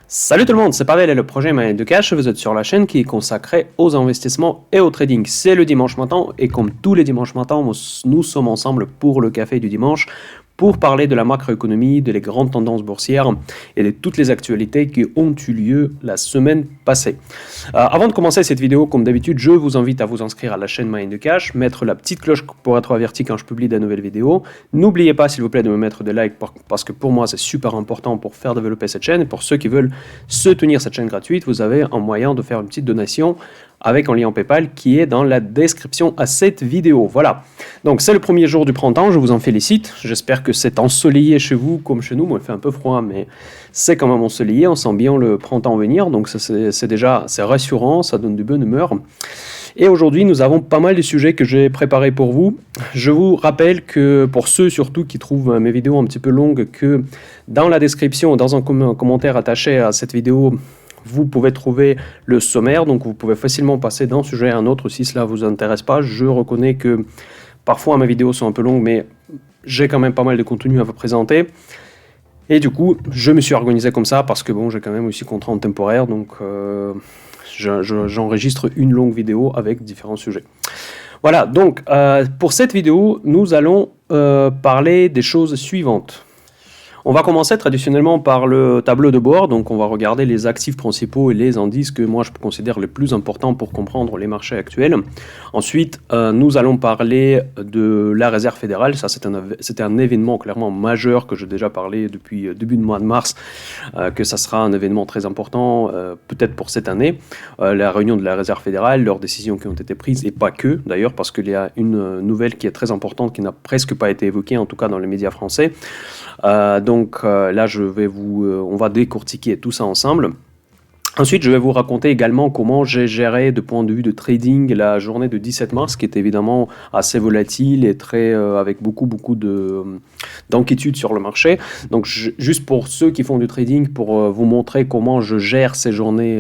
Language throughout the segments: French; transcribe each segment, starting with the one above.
Salut tout le monde, c'est Pavel et le projet Money de Cash. Vous êtes sur la chaîne qui est consacrée aux investissements et au trading. C'est le dimanche matin et comme tous les dimanches matins, nous sommes ensemble pour le café du dimanche pour parler de la macroéconomie, de les grandes tendances boursières et de toutes les actualités qui ont eu lieu la semaine passée. Avant de commencer cette vidéo, comme d'habitude, je vous invite à vous inscrire à la chaîne Money de Cash, mettre la petite cloche pour être averti quand je publie de nouvelles vidéos. N'oubliez pas, s'il vous plaît, de me mettre des likes parce que pour moi, c'est super important pour faire développer cette chaîne. Et pour ceux qui veulent soutenir cette chaîne gratuite, vous avez un moyen de faire une petite donation avec un lien PayPal qui est dans la description à cette vidéo. Voilà. Donc c'est le premier jour du printemps, je vous en félicite. J'espère que c'est ensoleillé chez vous comme chez nous. Moi, il fait un peu froid, mais c'est quand même ensoleillé. On sent bien le printemps venir, donc c'est rassurant, ça donne de bonne humeur. Et aujourd'hui, nous avons pas mal de sujets que j'ai préparés pour vous. Je vous rappelle que pour ceux surtout qui trouvent mes vidéos un petit peu longues, que dans la description, dans un commentaire attaché à cette vidéo, vous pouvez trouver le sommaire, donc vous pouvez facilement passer d'un sujet à un autre si cela ne vous intéresse pas. Je reconnais que parfois mes vidéos sont un peu longues, mais j'ai quand même pas mal de contenu à vous présenter. Et du coup, je me suis organisé comme ça parce que bon, j'ai quand même aussi contrainte temporaire, donc j'enregistre une longue vidéo avec différents sujets. Voilà, donc pour cette vidéo, nous allons parler des choses suivantes. On va commencer traditionnellement par le tableau de bord, donc on va regarder les actifs principaux et les indices que moi je considère les plus importants pour comprendre les marchés actuels. Ensuite, nous allons parler de la réserve fédérale, ça c'était un événement clairement majeur que j'ai déjà parlé depuis début de mois de mars, que ça sera un événement très important peut-être pour cette année, la réunion de la réserve fédérale, leurs décisions qui ont été prises et pas que d'ailleurs parce qu'il y a une nouvelle qui est très importante qui n'a presque pas été évoquée en tout cas dans les médias français. Donc là, on va décortiquer tout ça ensemble. Ensuite, je vais vous raconter également comment j'ai géré de point de vue de trading la journée de 17 mars, qui est évidemment assez volatile et avec beaucoup d'inquiétude sur le marché. Donc, juste pour ceux qui font du trading, pour vous montrer comment je gère ces journées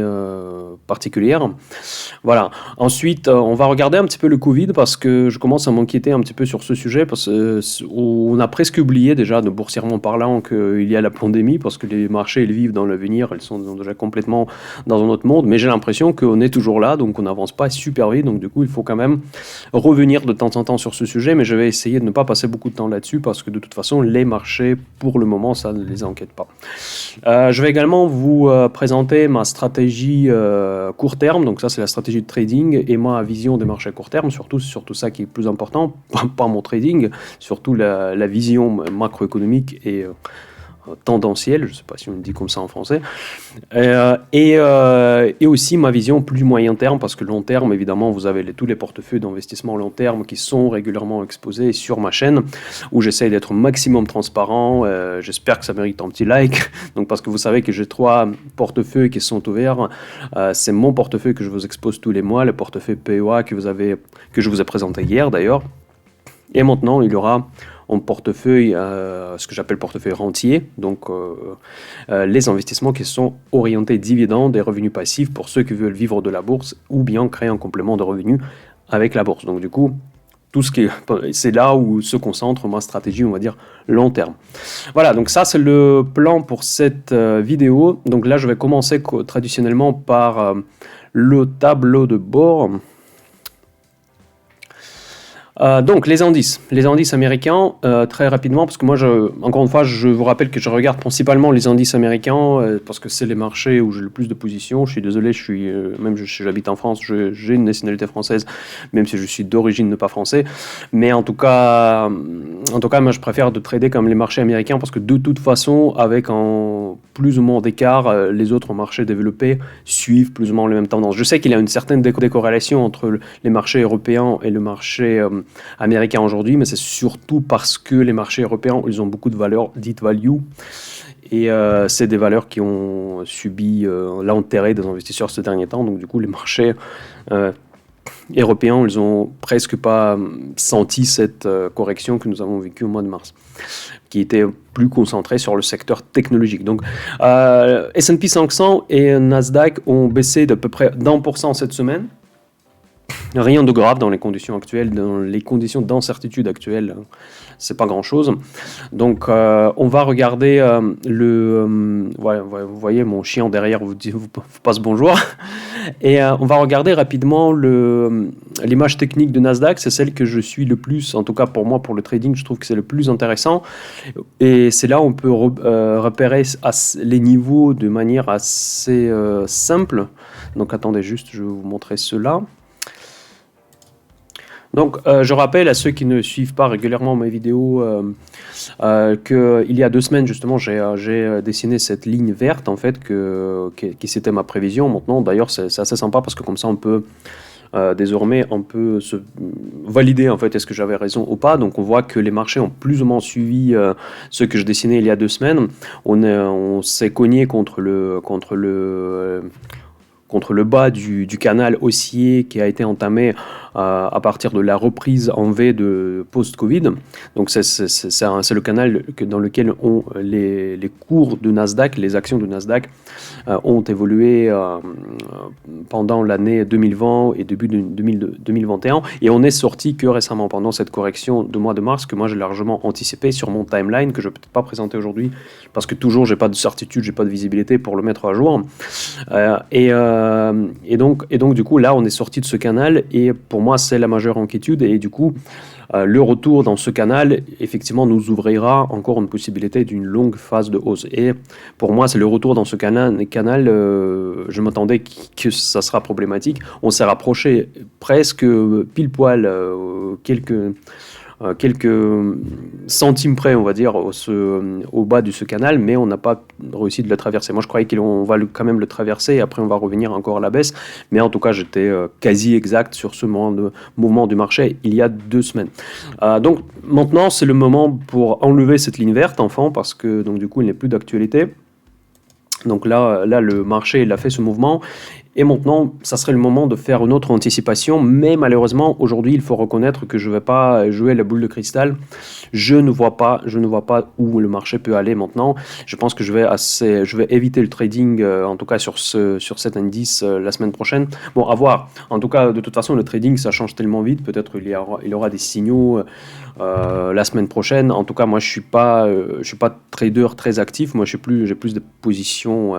particulières. Voilà. Ensuite, on va regarder un petit peu le Covid parce que je commence à m'inquiéter un petit peu sur ce sujet parce qu'on a presque oublié déjà, de boursièrement parlant, qu'il y a la pandémie parce que les marchés, ils vivent dans l'avenir, ils sont déjà complètement dans un autre monde, mais j'ai l'impression qu'on est toujours là, donc on n'avance pas super vite, donc du coup il faut quand même revenir de temps en temps sur ce sujet, mais je vais essayer de ne pas passer beaucoup de temps là-dessus, parce que de toute façon les marchés, pour le moment, ça ne les inquiète pas. Je vais également vous présenter ma stratégie court terme, donc ça c'est la stratégie de trading, et ma vision des marchés court terme, surtout ça qui est plus important, pas mon trading, surtout la vision macroéconomique et tendancielle, je ne sais pas si on le dit comme ça en français, et aussi ma vision plus moyen terme, parce que long terme, évidemment, vous avez tous les portefeuilles d'investissement long terme qui sont régulièrement exposés sur ma chaîne, où j'essaie d'être au maximum transparent. J'espère que ça mérite un petit like, donc parce que vous savez que j'ai 3 portefeuilles qui sont ouverts. C'est mon portefeuille que je vous expose tous les mois, le portefeuille PEA que je vous ai présenté hier d'ailleurs, et maintenant il y aura en portefeuille, ce que j'appelle portefeuille rentier, donc les investissements qui sont orientés dividendes et revenus passifs pour ceux qui veulent vivre de la bourse ou bien créer un complément de revenus avec la bourse. Donc du coup, c'est là où se concentre ma stratégie, on va dire, long terme. Voilà, donc ça c'est le plan pour cette vidéo. Donc là, je vais commencer traditionnellement par le tableau de bord. Donc les indices américains, très rapidement, parce que moi, encore une fois, je vous rappelle que je regarde principalement les indices américains parce que c'est les marchés où j'ai le plus de positions. Je suis désolé, j'habite en France, j'ai une nationalité française, même si je suis d'origine pas français. Mais en tout cas, moi, je préfère de trader comme les marchés américains parce que de toute façon, avec un plus ou moins d'écart, les autres marchés développés suivent plus ou moins les mêmes tendances. Je sais qu'il y a une certaine décorrélation entre les marchés européens et le marché américain aujourd'hui, mais c'est surtout parce que les marchés européens, ils ont beaucoup de valeurs dites value, et c'est des valeurs qui ont subi l'intérêt des investisseurs ces derniers temps. Donc du coup, les marchés européens, ils ont presque pas senti cette correction que nous avons vécue au mois de mars, qui était plus concentrée sur le secteur technologique. Donc S&P 500 et Nasdaq ont baissé d'à peu près d'1% cette semaine. Rien de grave dans les conditions actuelles, dans les conditions d'incertitude actuelles, c'est pas grand-chose. Donc, on va regarder vous voyez mon chien derrière vous passe bonjour. Et on va regarder rapidement l'image technique de Nasdaq. C'est celle que je suis le plus, en tout cas pour moi, pour le trading, je trouve que c'est le plus intéressant. Et c'est là où on peut repérer les niveaux de manière assez simple. Donc, attendez juste, je vais vous montrer cela. Donc, je rappelle à ceux qui ne suivent pas régulièrement mes vidéos qu'il y a 2 semaines, justement, j'ai dessiné cette ligne verte, en fait, qui c'était ma prévision. Maintenant, d'ailleurs, c'est assez sympa parce que comme ça, on peut désormais se valider, en fait, est-ce que j'avais raison ou pas. Donc, on voit que les marchés ont plus ou moins suivi ce que je dessinais il y a 2 semaines. On s'est cogné contre le bas du canal haussier qui a été entamé à partir de la reprise en V de post-Covid. Donc c'est le canal dans lequel les cours de Nasdaq, les actions de Nasdaq ont évolué pendant l'année 2020 et début de 2021. Et on est sorti que récemment pendant cette correction de mois de mars que moi j'ai largement anticipé sur mon timeline que je ne vais peut-être pas présenter aujourd'hui parce que toujours j'ai pas de certitude, j'ai pas de visibilité pour le mettre à jour. Et donc du coup là on est sorti de ce canal et pour moi c'est la majeure inquiétude et du coup le retour dans ce canal effectivement nous ouvrira encore une possibilité d'une longue phase de hausse et pour moi c'est le retour dans ce canal je m'attendais que ça sera problématique. On s'est rapproché presque pile poil quelques centimes près, on va dire, au bas de ce canal, mais on n'a pas réussi de le traverser. Moi, je croyais qu'on va quand même le traverser, et après on va revenir encore à la baisse, mais en tout cas, j'étais quasi exact sur ce mouvement du marché il y a 2 semaines. Donc maintenant, c'est le moment pour enlever cette ligne verte, enfin, parce que donc, du coup, il n'est plus d'actualité. Donc là, le marché il a fait ce mouvement. Et maintenant, ça serait le moment de faire une autre anticipation. Mais malheureusement, aujourd'hui, il faut reconnaître que je ne vais pas jouer la boule de cristal. Je ne vois pas où le marché peut aller maintenant. Je pense que je vais éviter le trading, en tout cas sur cet indice la semaine prochaine. Bon, à voir. En tout cas, de toute façon, le trading, ça change tellement vite. Peut-être il y aura des signaux la semaine prochaine. En tout cas, moi, je suis pas trader très actif. Moi, j'ai plus de positions.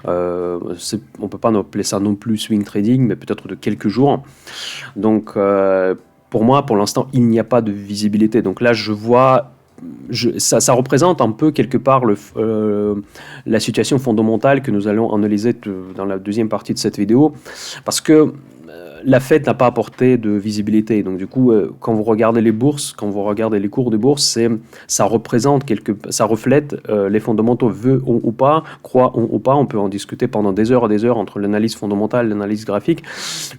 On peut pas appeler ça non plus swing trading, mais peut-être de quelques jours. Donc, pour moi, pour l'instant, il n'y a pas de visibilité. Donc là, je vois, ça représente un peu quelque part la situation fondamentale que nous allons analyser dans la deuxième partie de cette vidéo, parce que la Fed n'a pas apporté de visibilité. Donc du coup, quand vous regardez les bourses, quand vous regardez les cours de bourse, ça reflète les fondamentaux veut ou pas, croient ou pas. On peut en discuter pendant des heures et des heures entre l'analyse fondamentale et l'analyse graphique.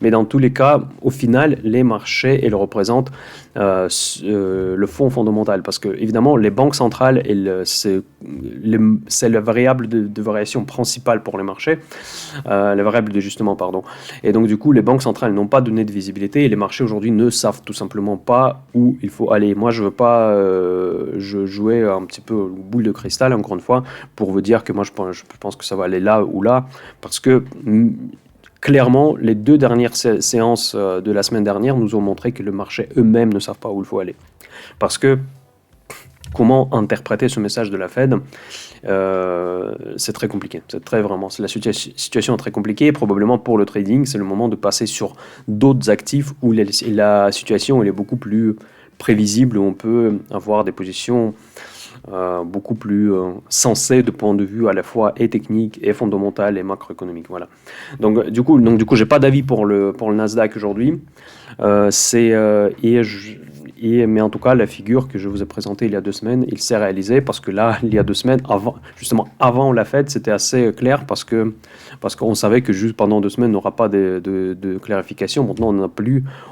Mais dans tous les cas, au final, les marchés, ils représentent le fond fondamental. Parce que évidemment, les banques centrales, c'est la variable de variation principale pour les marchés, la variable d'ajustement, pardon. Et donc du coup, les banques centrales n'ont pas donné de visibilité et les marchés aujourd'hui ne savent tout simplement pas où il faut aller. Moi, je veux pas jouer un petit peu boule de cristal, encore une fois, pour vous dire que moi, je pense que ça va aller là ou là, parce que clairement, les 2 dernières séances de la semaine dernière nous ont montré que le marché eux-mêmes ne savent pas où il faut aller. Parce que comment interpréter ce message de la Fed? C'est très compliqué. La situation est très compliquée. Probablement pour le trading, c'est le moment de passer sur d'autres actifs où la situation elle est beaucoup plus prévisible, où on peut avoir des positions beaucoup plus sensées de point de vue à la fois et technique et fondamental et macroéconomique. Voilà. Donc du coup, j'ai pas d'avis pour le Nasdaq aujourd'hui. Mais en tout cas, la figure que je vous ai présentée il y a 2 semaines, il s'est réalisé parce que là, il y a 2 semaines, avant la Fed, c'était assez clair parce qu'on savait que juste pendant 2 semaines, on n'aura pas de clarification. Maintenant,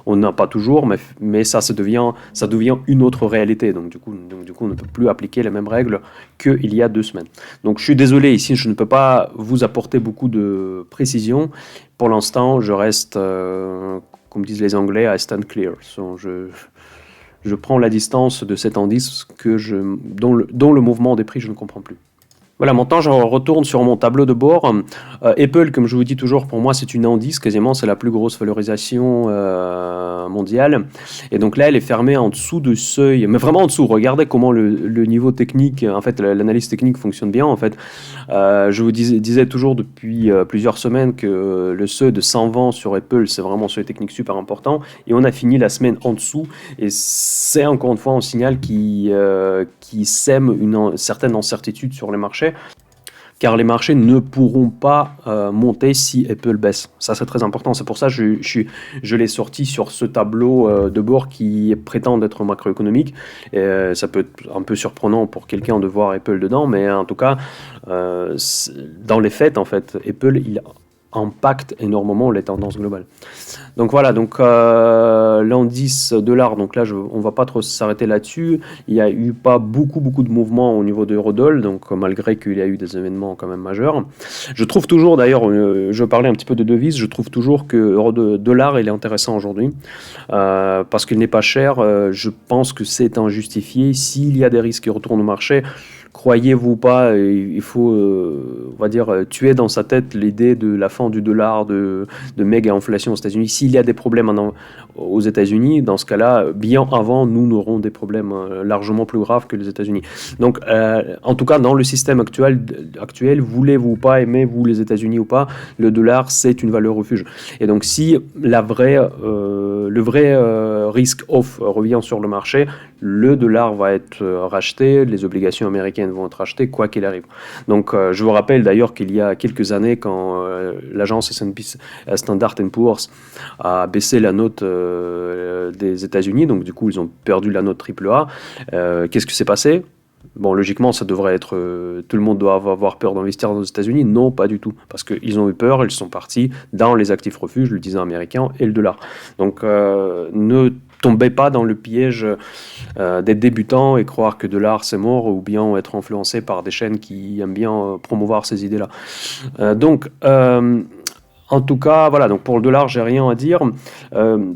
on n'a pas toujours, mais ça devient une autre réalité. Donc du coup, on ne peut plus appliquer les mêmes règles qu'il y a 2 semaines. Donc je suis désolé, ici, je ne peux pas vous apporter beaucoup de précision. Pour l'instant, je reste, comme disent les Anglais, I stand clear. Je prends la distance de cet indice dont le mouvement des prix, je ne comprends plus. Voilà, maintenant je retourne sur mon tableau de bord. Apple, comme je vous dis toujours, pour moi c'est une indice, quasiment c'est la plus grosse valorisation mondiale. Et donc là elle est fermée en dessous de seuil, mais vraiment en dessous. Regardez comment le niveau technique, en fait l'analyse technique fonctionne bien en fait. Je vous disais toujours depuis plusieurs semaines que le seuil de 120 sur Apple c'est vraiment un seuil technique super important. Et on a fini la semaine en dessous. Et c'est encore une fois un signal qui sème une certaine incertitude sur les marchés, car les marchés ne pourront pas monter si Apple baisse. Ça, c'est très important. C'est pour ça que je l'ai sorti sur ce tableau de bord qui prétend être macroéconomique. Ça peut être un peu surprenant pour quelqu'un de voir Apple dedans, mais en tout cas, dans les faits, en fait, Apple, il impacte énormément les tendances globales. Donc voilà, donc l'indice dollar, donc là on va pas trop s'arrêter là-dessus. Il y a eu pas beaucoup de mouvements au niveau de Eurodoll, donc malgré qu'il y a eu des événements quand même majeurs. Je trouve toujours, d'ailleurs, je parlais un petit peu de devises, je trouve toujours que Euro-dollar il est intéressant aujourd'hui parce qu'il n'est pas cher. Je pense que c'est injustifié. S'il y a des risques qui retournent au marché, croyez-vous ou pas, il faut, on va dire, tuer dans sa tête l'idée de la fin du dollar, de méga inflation aux États-Unis. S'il y a des problèmes aux États-Unis, dans ce cas-là, bien avant, nous aurons des problèmes largement plus graves que les États-Unis. Donc, en tout cas, dans le système actuel, voulez-vous pas, aimez-vous les États-Unis ou pas, le dollar, c'est une valeur refuge. Et donc, si le vrai risk off revient sur le marché, le dollar va être racheté, les obligations américaines vont être achetées, quoi qu'il arrive. Donc, je vous rappelle d'ailleurs qu'il y a quelques années, quand l'agence S&P Standard & Poor's a baissé la note des États-Unis, donc du coup, ils ont perdu la note AAA. Qu'est-ce qui s'est passé ? Bon, logiquement, ça devrait être... tout le monde doit avoir peur d'investir aux États-Unis. Non, pas du tout. Parce qu'ils ont eu peur, ils sont partis dans les actifs refuges, le 10 ans américain et le dollar. Donc, ne tombez pas dans le piège d'être débutant et croire que dollar c'est mort, ou bien être influencé par des chaînes qui aiment bien promouvoir ces idées-là. En tout cas, voilà, donc pour le dollar, j'ai rien à dire.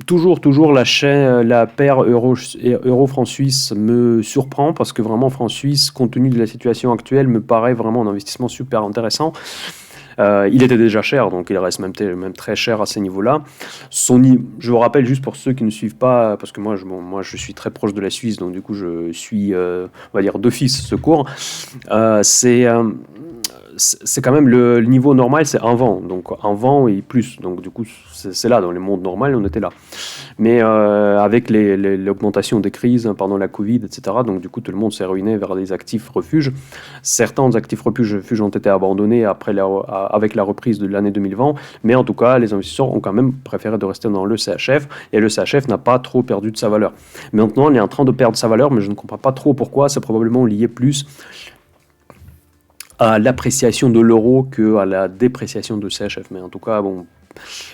Toujours la paire euro-franc suisse me surprend, parce que vraiment, franc suisse, compte tenu de la situation actuelle, me paraît vraiment un investissement super intéressant. Il était déjà cher, donc il reste même très cher à ces niveaux-là. Je vous rappelle, juste pour ceux qui ne suivent pas, parce que moi je suis très proche de la Suisse, donc du coup je suis, on va dire, d'office ce cours. C'est quand même le niveau normal, c'est un vent, donc un vent et plus, donc du coup c'est là, dans le monde normal on était là, mais avec l'augmentation des crises pendant la Covid, etc., donc du coup tout le monde s'est ruiné vers des actifs refuges. Certains actifs refuges ont été abandonnés avec la reprise de l'année 2020, mais en tout cas les investisseurs ont quand même préféré de rester dans le CHF, et le CHF n'a pas trop perdu de sa valeur. Maintenant il est en train de perdre sa valeur, mais je ne comprends pas trop pourquoi. C'est probablement lié plus à l'appréciation de l'euro qu'à la dépréciation de CHF. Mais en tout cas, bon,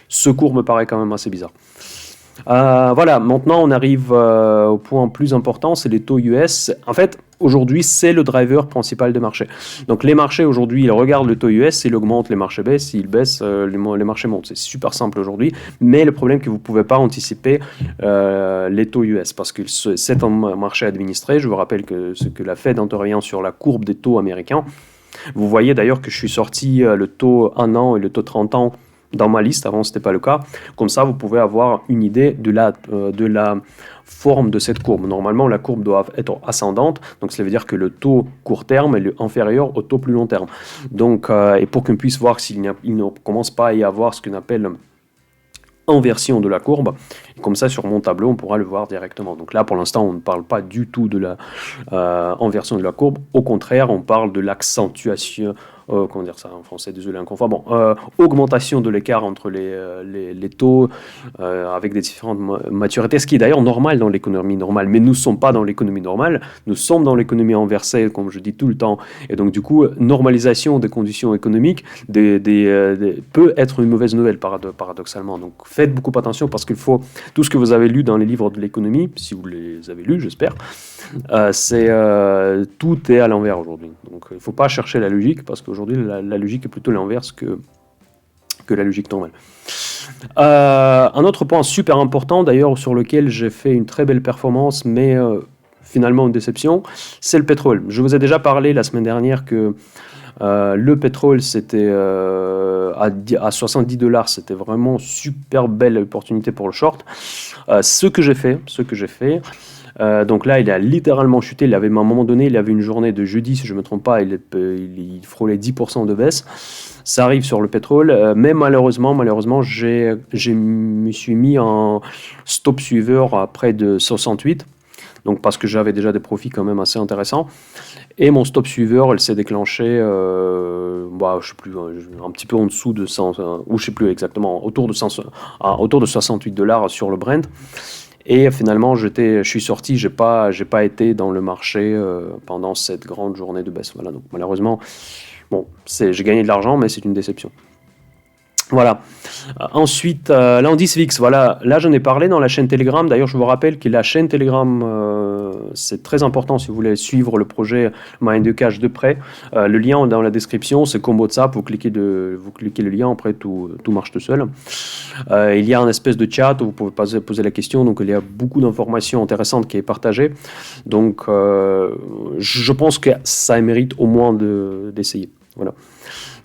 ce cours me paraît quand même assez bizarre. Voilà, maintenant on arrive au point plus important, c'est les taux US. En fait, aujourd'hui, c'est le driver principal des marchés. Donc les marchés aujourd'hui, ils regardent le taux US, s'il augmente, les marchés baissent, s'il baisse, les marchés montent. C'est super simple aujourd'hui, mais le problème c'est que vous ne pouvez pas anticiper les taux US, parce que c'est un marché administré. Je vous rappelle que ce que la Fed intervient sur la courbe des taux américains. Vous voyez d'ailleurs que je suis sorti le taux 1 an et le taux 30 ans dans ma liste. Avant, ce n'était pas le cas. Comme ça, vous pouvez avoir une idée de la forme de cette courbe. Normalement, la courbe doit être ascendante. Donc, cela veut dire que le taux court terme est inférieur au taux plus long terme. Donc, et pour qu'on puisse voir s'il ne commence pas à y avoir ce qu'on appelle inversion de la courbe, et comme ça sur mon tableau on pourra le voir directement. Donc là pour l'instant on ne parle pas du tout de la inversion de la courbe, au contraire on parle de l'accentuation, comment dire ça en français, désolé inconfort, augmentation de l'écart entre les taux avec des différentes maturités, ce qui est d'ailleurs normal dans l'économie normale, mais nous ne sommes pas dans l'économie normale, nous sommes dans l'économie inversée, comme je dis tout le temps, et donc du coup normalisation des conditions économiques peut être une mauvaise nouvelle paradoxalement. Donc faites beaucoup attention, parce qu'il faut, tout ce que vous avez lu dans les livres de l'économie, si vous les avez lus j'espère, tout est à l'envers aujourd'hui. Donc il ne faut pas chercher la logique, parce qu'aujourd'hui la logique est plutôt l'inverse que la logique normale. Un autre point super important d'ailleurs, sur lequel j'ai fait une très belle performance, mais finalement une déception, c'est le pétrole. Je vous ai déjà parlé la semaine dernière que Le pétrole, c'était à 70 $, c'était vraiment super belle opportunité pour le short. Ce que j'ai fait, donc là, il a littéralement chuté. À un moment donné, il avait une journée de jeudi, si je ne me trompe pas, il frôlait 10% de baisse. Ça arrive sur le pétrole, mais malheureusement, me suis mis en stop suiveur à près de 68. Donc parce que j'avais déjà des profits quand même assez intéressants. Et mon stop suiveur, elle s'est déclenchée, je sais plus, un petit peu en dessous de 100, ou je sais plus exactement, autour de 68 $ sur le Brent. Et finalement, je suis sorti, j'ai pas été dans le marché pendant cette grande journée de baisse. Voilà, donc malheureusement, bon, j'ai gagné de l'argent, mais c'est une déception. Voilà. Ensuite, l'indice VIX, voilà, là j'en ai parlé dans la chaîne Telegram. D'ailleurs, je vous rappelle que la chaîne Telegram, c'est très important si vous voulez suivre le projet Mind the Cash de près. Le lien est dans la description, c'est comme WhatsApp, vous cliquez le lien, après tout marche tout seul. Il y a un espèce de chat où vous pouvez poser la question, donc il y a beaucoup d'informations intéressantes qui est partagée. Donc, je pense que ça mérite au moins d'essayer. Voilà.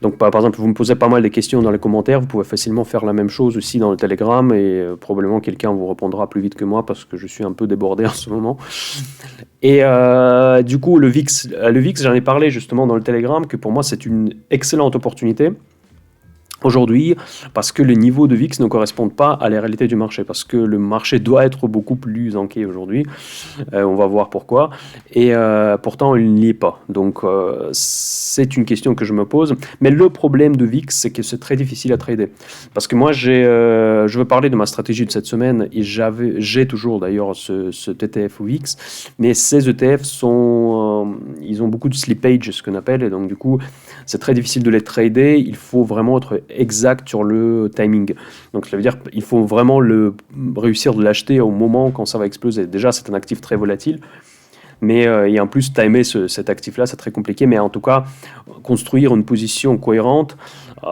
Donc, par exemple, vous me posez pas mal de questions dans les commentaires, vous pouvez facilement faire la même chose aussi dans le Telegram et probablement quelqu'un vous répondra plus vite que moi parce que je suis un peu débordé en ce moment. Et du coup, le VIX, j'en ai parlé justement dans le Telegram que pour moi c'est une excellente opportunité aujourd'hui, parce que les niveaux de VIX ne correspondent pas à la réalité du marché, parce que le marché doit être beaucoup plus enqué aujourd'hui, on va voir pourquoi, et pourtant il n'y est pas. Donc c'est une question que je me pose, mais le problème de VIX, c'est que c'est très difficile à trader, parce que moi je veux parler de ma stratégie de cette semaine, et j'ai toujours d'ailleurs cet ETF VIX, mais ces ETF ils ont beaucoup de slippage, ce qu'on appelle, et donc du coup c'est très difficile de les trader, il faut vraiment être exact sur le timing. Donc ça veut dire qu'il faut vraiment réussir de l'acheter au moment quand ça va exploser. Déjà, c'est un actif très volatile, mais et en plus, timer cet actif-là, c'est très compliqué. Mais en tout cas, construire une position cohérente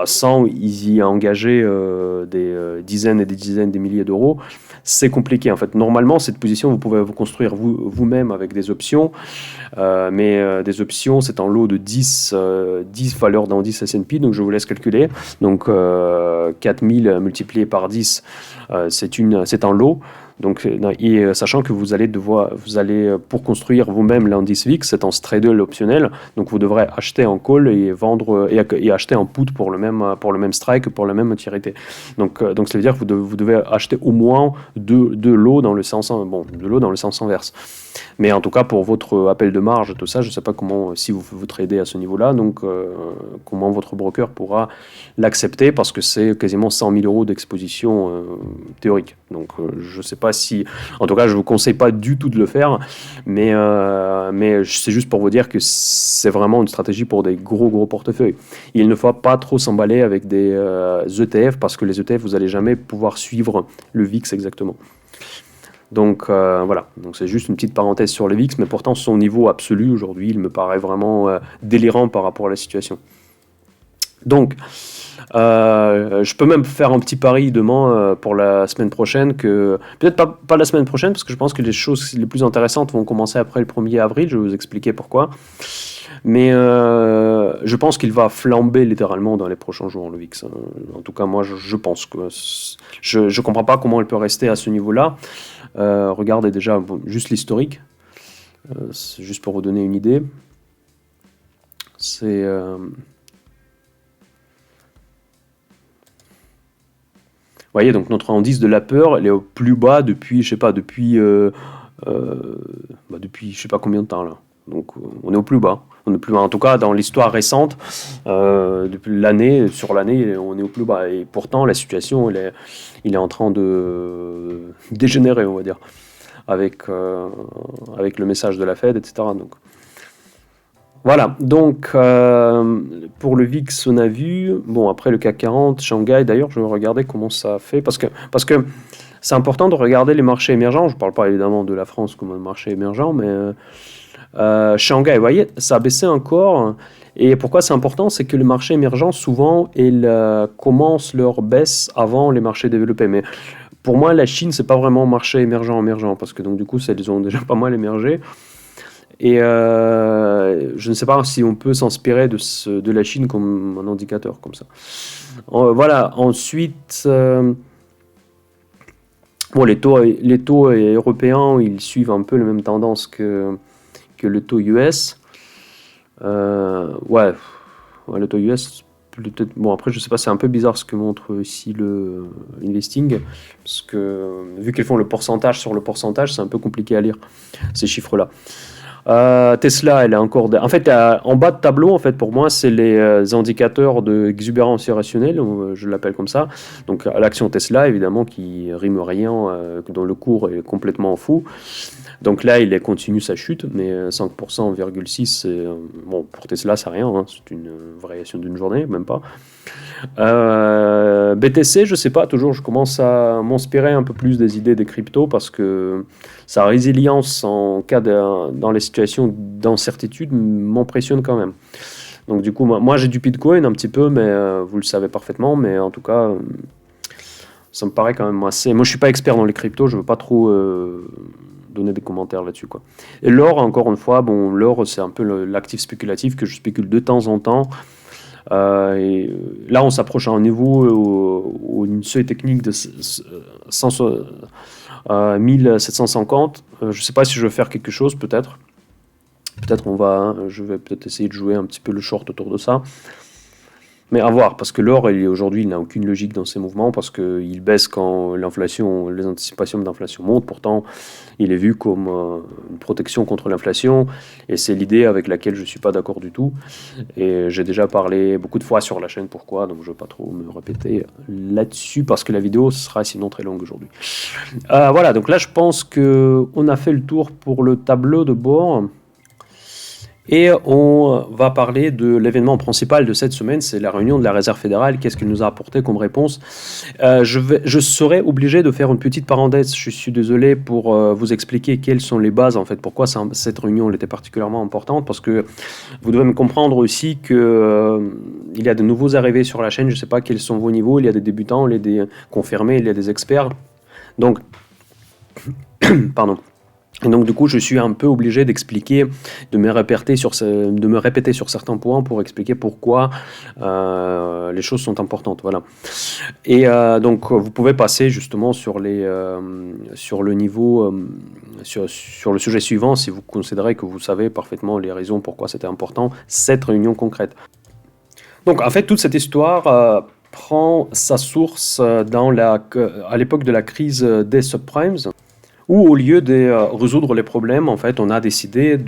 sans y engager des dizaines et des dizaines de milliers d'euros, c'est compliqué. En fait, normalement, cette position, vous pouvez vous construire vous-même avec des options, mais des options, c'est en lot de 10 valeurs d'indice S&P, donc je vous laisse calculer. Donc 4000 multiplié par 10, c'est un lot. Donc, sachant que vous allez pour construire vous-même l'indice VIX, c'est en straddle optionnel, donc vous devrez acheter en call et vendre et acheter en put pour le même strike, pour la même maturité. Donc ça veut dire que vous devez acheter au moins deux lots dans le sens inverse. Mais en tout cas, pour votre appel de marge, tout ça, je ne sais pas comment, si vous tradez à ce niveau-là, donc comment votre broker pourra l'accepter, parce que c'est quasiment 100 000 euros d'exposition théorique. Donc je ne sais pas si... En tout cas, je ne vous conseille pas du tout de le faire, mais c'est juste pour vous dire que c'est vraiment une stratégie pour des gros portefeuilles. Il ne faut pas trop s'emballer avec des ETF, parce que les ETF, vous n'allez jamais pouvoir suivre le VIX exactement. Donc voilà, donc c'est juste une petite parenthèse sur le VIX, mais pourtant son niveau absolu aujourd'hui, il me paraît vraiment délirant par rapport à la situation. Donc, je peux même faire un petit pari demain pour la semaine prochaine, que peut-être pas la semaine prochaine, parce que je pense que les choses les plus intéressantes vont commencer après le 1er avril, je vais vous expliquer pourquoi. Mais je pense qu'il va flamber littéralement dans les prochains jours, le VIX. En tout cas, moi, je pense que je ne comprends pas comment il peut rester à ce niveau-là. Regardez déjà juste l'historique, c'est juste pour vous donner une idée. C'est... Vous voyez, donc notre indice de la peur, elle est au plus bas depuis, je sais pas, depuis je sais pas combien de temps là. Donc on est au plus bas. On est plus bas. En tout cas, dans l'histoire récente, depuis l'année, sur l'année, on est au plus bas. Et pourtant, la situation, il est en train de dégénérer, on va dire, avec le message de la Fed, etc. Donc voilà, donc pour le VIX, on a vu, bon, après le CAC 40, Shanghai, d'ailleurs, je vais regarder comment ça fait, parce que c'est important de regarder les marchés émergents. Je ne parle pas évidemment de la France comme un marché émergent, mais Shanghai, vous voyez, ça a baissé encore. Et pourquoi c'est important? C'est que les marchés émergents, souvent, ils commencent leur baisse avant les marchés développés. Mais pour moi, la Chine, c'est pas vraiment un marché émergent, parce que donc du coup, ils ont déjà pas mal émergé. Et je ne sais pas si on peut s'inspirer de la Chine comme un indicateur comme ça. Voilà, ensuite, bon, les taux européens, ils suivent un peu la même tendance que le taux US. Ouais, le taux US, peut-être. Bon, après, je sais pas, c'est un peu bizarre ce que montre ici le Investing, parce que vu qu'ils font le pourcentage sur le pourcentage, c'est un peu compliqué à lire ces chiffres-là. Tesla, elle est encore. En fait, en bas de tableau, en fait, pour moi, c'est les indicateurs de exubérance irrationnelle, je l'appelle comme ça. Donc, l'action Tesla, évidemment, qui rime rien, dont le cours est complètement fou. Donc là, il continue sa chute, mais 5%,6, bon, pour Tesla, c'est rien, hein, c'est une variation d'une journée, même pas. BTC, je sais pas, toujours, je commence à m'inspirer un peu plus des idées des cryptos parce que sa résilience dans les situations d'incertitude m'impressionne quand même. Donc du coup, moi j'ai du Bitcoin un petit peu, mais vous le savez parfaitement, mais en tout cas, ça me paraît quand même assez. Moi, je suis pas expert dans les cryptos, je veux pas trop donner des commentaires là-dessus, quoi. Et l'or, encore une fois, bon, l'or c'est un peu l'actif spéculatif que je spécule de temps en temps. Et là, on s'approche à un niveau où une seuil technique de 1750. Je ne sais pas si je vais faire quelque chose, peut-être. Peut-être je vais peut-être essayer de jouer un petit peu le short autour de ça. Mais à voir, parce que l'or, aujourd'hui, il n'a aucune logique dans ses mouvements, parce qu'il baisse quand les anticipations d'inflation montent. Pourtant, il est vu comme une protection contre l'inflation, et c'est l'idée avec laquelle je ne suis pas d'accord du tout. Et j'ai déjà parlé beaucoup de fois sur la chaîne pourquoi, donc je ne vais pas trop me répéter là-dessus, parce que la vidéo sera sinon très longue aujourd'hui. Voilà, donc là, je pense qu'on a fait le tour pour le tableau de bord. Et on va parler de l'événement principal de cette semaine, c'est la réunion de la Réserve fédérale. Qu'est-ce qu'elle nous a apporté comme réponse? Je serai obligé de faire une petite parenthèse. Je suis désolé pour vous expliquer quelles sont les bases, en fait, pourquoi cette réunion était particulièrement importante, parce que vous devez me comprendre aussi que il y a de nouveaux arrivés sur la chaîne. Je ne sais pas quels sont vos niveaux. Il y a des débutants, il y a des confirmés, il y a des experts. Donc, pardon. Et donc du coup, je suis un peu obligé d'expliquer, de me répéter sur certains points pour expliquer pourquoi les choses sont importantes. Voilà. Et donc vous pouvez passer justement sur le niveau, sur le sujet suivant si vous considérez que vous savez parfaitement les raisons pourquoi c'était important cette réunion concrète. Donc en fait, toute cette histoire prend sa source à l'époque de la crise des subprimes, où au lieu de résoudre les problèmes, en fait, on a décidé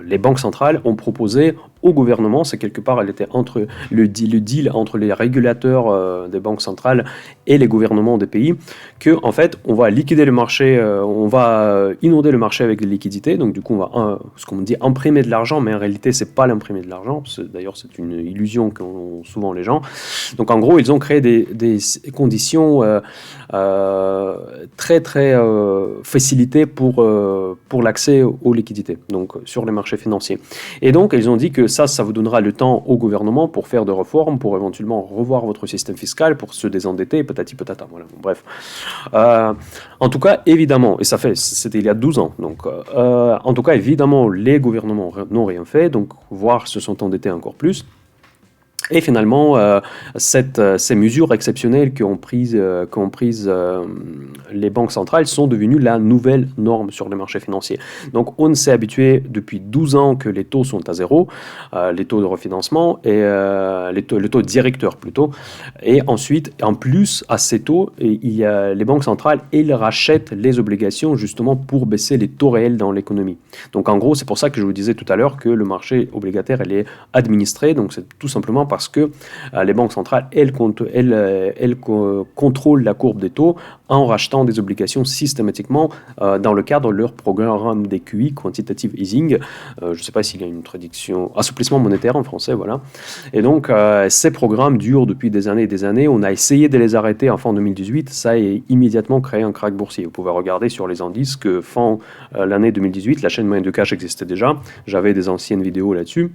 les banques centrales ont proposé au gouvernement, c'est quelque part, elle était entre le deal entre les régulateurs des banques centrales et les gouvernements des pays, que en fait, on va liquider le marché, on va inonder le marché avec des liquidités, donc du coup, on va, ce qu'on dit, imprimer de l'argent, mais en réalité, c'est pas l'imprimer de l'argent, d'ailleurs, c'est une illusion qu'ont souvent les gens. Donc, en gros, ils ont créé des conditions très facilitées pour l'accès aux liquidités, donc sur les marchés financiers. Et donc, ils ont dit que ça vous donnera le temps au gouvernement pour faire des réformes, pour éventuellement revoir votre système fiscal, pour se désendetter, patati patata. Voilà, bon, bref. En tout cas, évidemment, et c'était il y a 12 ans, donc en tout cas, évidemment, les gouvernements n'ont rien fait, donc voire se sont endettés encore plus. Et finalement, ces mesures exceptionnelles qu'ont prises les banques centrales sont devenues la nouvelle norme sur les marchés financiers. Donc on s'est habitué depuis 12 ans que les taux sont à zéro, les taux de refinancement, et le taux directeur plutôt. Et ensuite, en plus à ces taux, il y a les banques centrales, elles rachètent les obligations justement pour baisser les taux réels dans l'économie. Donc en gros, c'est pour ça que je vous disais tout à l'heure que le marché obligataire, elle est administré, donc c'est tout simplement parce que les banques centrales, elles contrôlent la courbe des taux en rachetant des obligations systématiquement dans le cadre de leur programme des QE, Quantitative Easing. Je ne sais pas s'il y a une traduction, assouplissement monétaire en français, voilà. Et donc, ces programmes durent depuis des années et des années. On a essayé de les arrêter en fin 2018. Ça a immédiatement créé un krach boursier. Vous pouvez regarder sur les indices que fin l'année 2018, la chaîne moyenne de cash existait déjà. J'avais des anciennes vidéos là-dessus.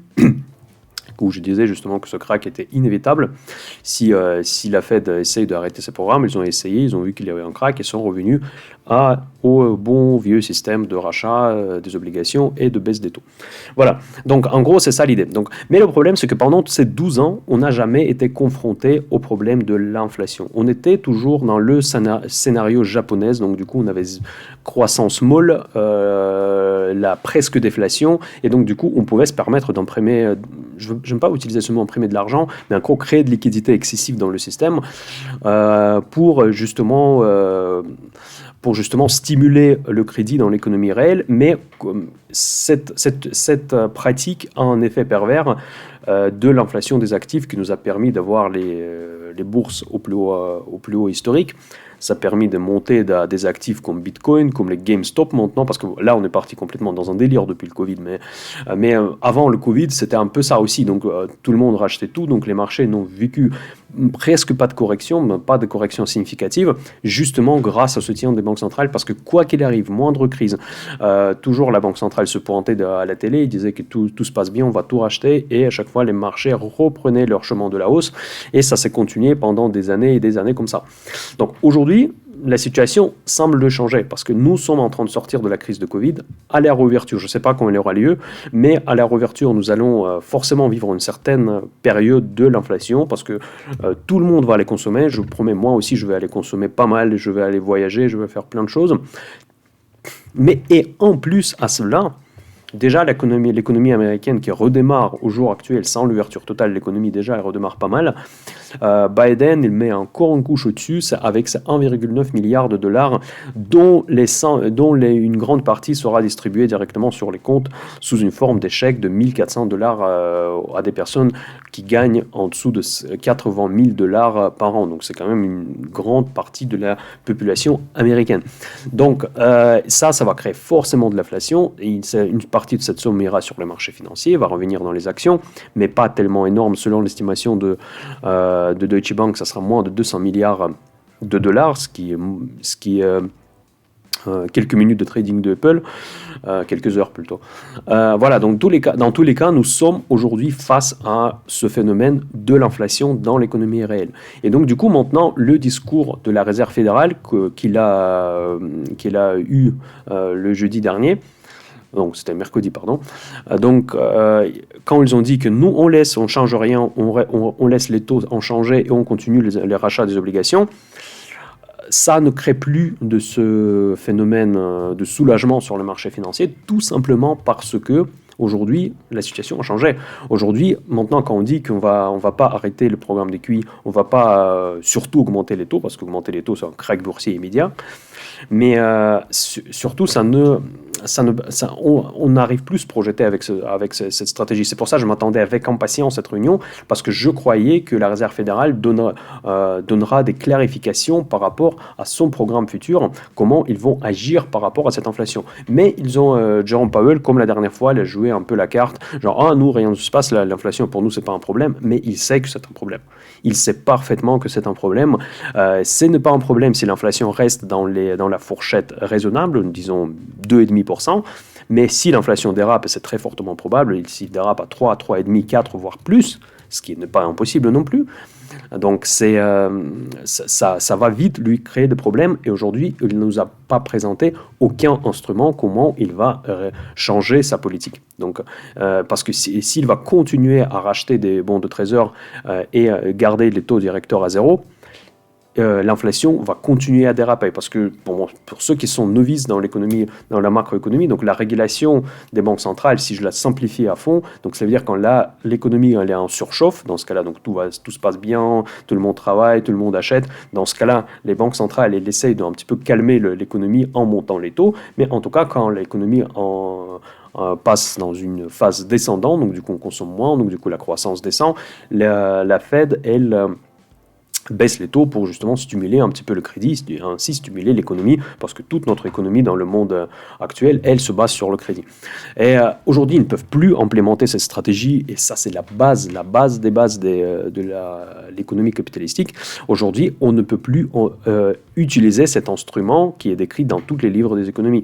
où je disais justement que ce crack était inévitable. Si la Fed essaye d'arrêter ses programmes, ils ont essayé, ils ont vu qu'il y avait un crack et sont revenus au bon vieux système de rachat des obligations et de baisse des taux. Voilà, donc en gros c'est ça l'idée. Mais le problème c'est que pendant ces 12 ans, on n'a jamais été confronté au problème de l'inflation. On était toujours dans le scénario japonais, donc du coup on avait croissance molle, la presque déflation, et donc du coup on pouvait se permettre d'imprimer, je n'aime pas utiliser ce mot imprimer de l'argent, mais encore créer de liquidité excessive dans le système pour justement stimuler le crédit dans l'économie réelle, mais cette pratique a un effet pervers de l'inflation des actifs qui nous a permis d'avoir les bourses au plus haut historique. Ça a permis de monter des actifs comme Bitcoin, comme les GameStop maintenant, parce que là on est parti complètement dans un délire depuis le Covid, mais avant le Covid c'était un peu ça aussi, donc tout le monde rachetait tout, donc les marchés n'ont vécu presque pas de correction, pas de correction significative, justement grâce au soutien des banques centrales, parce que quoi qu'il arrive, moindre crise, toujours la banque centrale se pointait à la télé, il disait que tout se passe bien, on va tout racheter, et à chaque fois les marchés reprenaient leur chemin de la hausse, et ça s'est continué pendant des années et des années comme ça. Donc aujourd'hui, la situation semble changer parce que nous sommes en train de sortir de la crise de Covid à la réouverture. Je ne sais pas quand elle aura lieu, mais à la réouverture, nous allons forcément vivre une certaine période de l'inflation parce que tout le monde va aller consommer. Je vous promets, moi aussi, je vais aller consommer pas mal, je vais aller voyager, je vais faire plein de choses. Et en plus à cela, déjà, l'économie américaine qui redémarre au jour actuel, sans l'ouverture totale, l'économie déjà elle redémarre pas mal. Biden, il met encore une couche au-dessus avec ses 1,9 milliard de dollars, dont une grande partie sera distribuée directement sur les comptes sous une forme d'échec de 1 400 dollars à des personnes qui gagnent en dessous de 80 000 dollars par an. Donc c'est quand même une grande partie de la population américaine. Donc ça va créer forcément de l'inflation. Et une partie de cette somme ira sur le marché financier, va revenir dans les actions, mais pas tellement énorme. Selon l'estimation de Deutsche Bank, ça sera moins de 200 milliards de dollars, ce qui est quelques minutes de trading de Apple, quelques heures plutôt. Voilà, donc dans tous les cas, nous sommes aujourd'hui face à ce phénomène de l'inflation dans l'économie réelle. Et donc du coup, maintenant, le discours de la Réserve fédérale qu'il a eu le jeudi dernier, donc c'était mercredi, pardon. Donc, quand ils ont dit que nous, on change rien, on laisse les taux inchangés et on continue les rachats des obligations, ça ne crée plus de ce phénomène de soulagement sur le marché financier, tout simplement parce que aujourd'hui, la situation a changé. Aujourd'hui, maintenant, quand on dit qu'on va pas arrêter le programme des QI, on va pas surtout augmenter les taux, parce qu'augmenter les taux, c'est un crack boursier immédiat. Mais surtout, on n'arrive plus à se projeter avec cette stratégie. C'est pour ça que je m'attendais avec impatience à cette réunion, parce que je croyais que la Réserve fédérale donnera des clarifications par rapport à son programme futur, comment ils vont agir par rapport à cette inflation. Mais Jerome Powell, comme la dernière fois, il a joué un peu la carte, genre, nous, rien ne se passe, l'inflation pour nous, c'est pas un problème, mais il sait que c'est un problème. Il sait parfaitement que c'est un problème. Ce n'est pas un problème si l'inflation reste dans la fourchette raisonnable, disons 2,5%, mais si l'inflation dérape, et c'est très fortement probable, s'il dérape à 3, 3,5, 4, voire plus, ce qui n'est pas impossible non plus, donc ça va vite lui créer des problèmes, et aujourd'hui, il ne nous a pas présenté aucun instrument comment il va changer sa politique. Donc, parce que s'il va continuer à racheter des bons de trésor et garder les taux directeurs à zéro, l'inflation va continuer à déraper, parce que pour ceux qui sont novices dans l'économie, dans la macroéconomie, donc la régulation des banques centrales, si je la simplifie à fond, donc ça veut dire quand là l'économie elle est en surchauffe, dans ce cas-là donc tout se passe bien, tout le monde travaille, tout le monde achète, dans ce cas-là les banques centrales elles essayent d'un petit peu calmer l'économie en montant les taux, mais en tout cas quand l'économie passe dans une phase descendante, donc du coup on consomme moins, donc du coup la croissance descend, la Fed elle baisse les taux pour justement stimuler un petit peu le crédit, ainsi stimuler l'économie, parce que toute notre économie dans le monde actuel, elle se base sur le crédit. Et aujourd'hui, ils ne peuvent plus implémenter cette stratégie, et ça c'est la base des bases de l'économie capitalistique. Aujourd'hui, on ne peut plus utiliser cet instrument qui est décrit dans tous les livres des économies.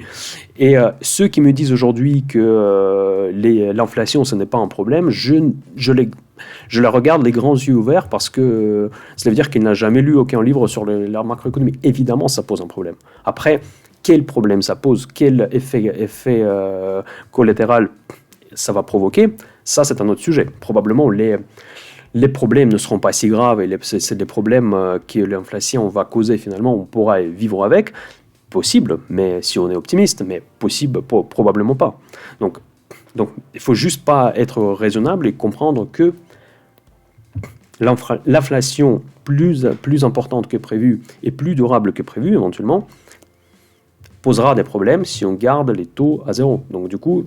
Et ceux qui me disent aujourd'hui que l'inflation, ce n'est pas un problème, je les je la regarde les grands yeux ouverts parce que ça veut dire qu'il n'a jamais lu aucun livre sur la macroéconomie. Évidemment, ça pose un problème. Après, quel problème ça pose, quel effet collatéral ça va provoquer, ça c'est un autre sujet. Probablement les problèmes ne seront pas si graves et c'est des problèmes que l'inflation va causer finalement, on pourra vivre avec. Possible, mais si on est optimiste, mais possible, probablement pas. Donc il ne faut juste pas être raisonnable et comprendre que l'inflation plus importante que prévu et plus durable que prévu éventuellement posera des problèmes si on garde les taux à zéro. Donc du coup,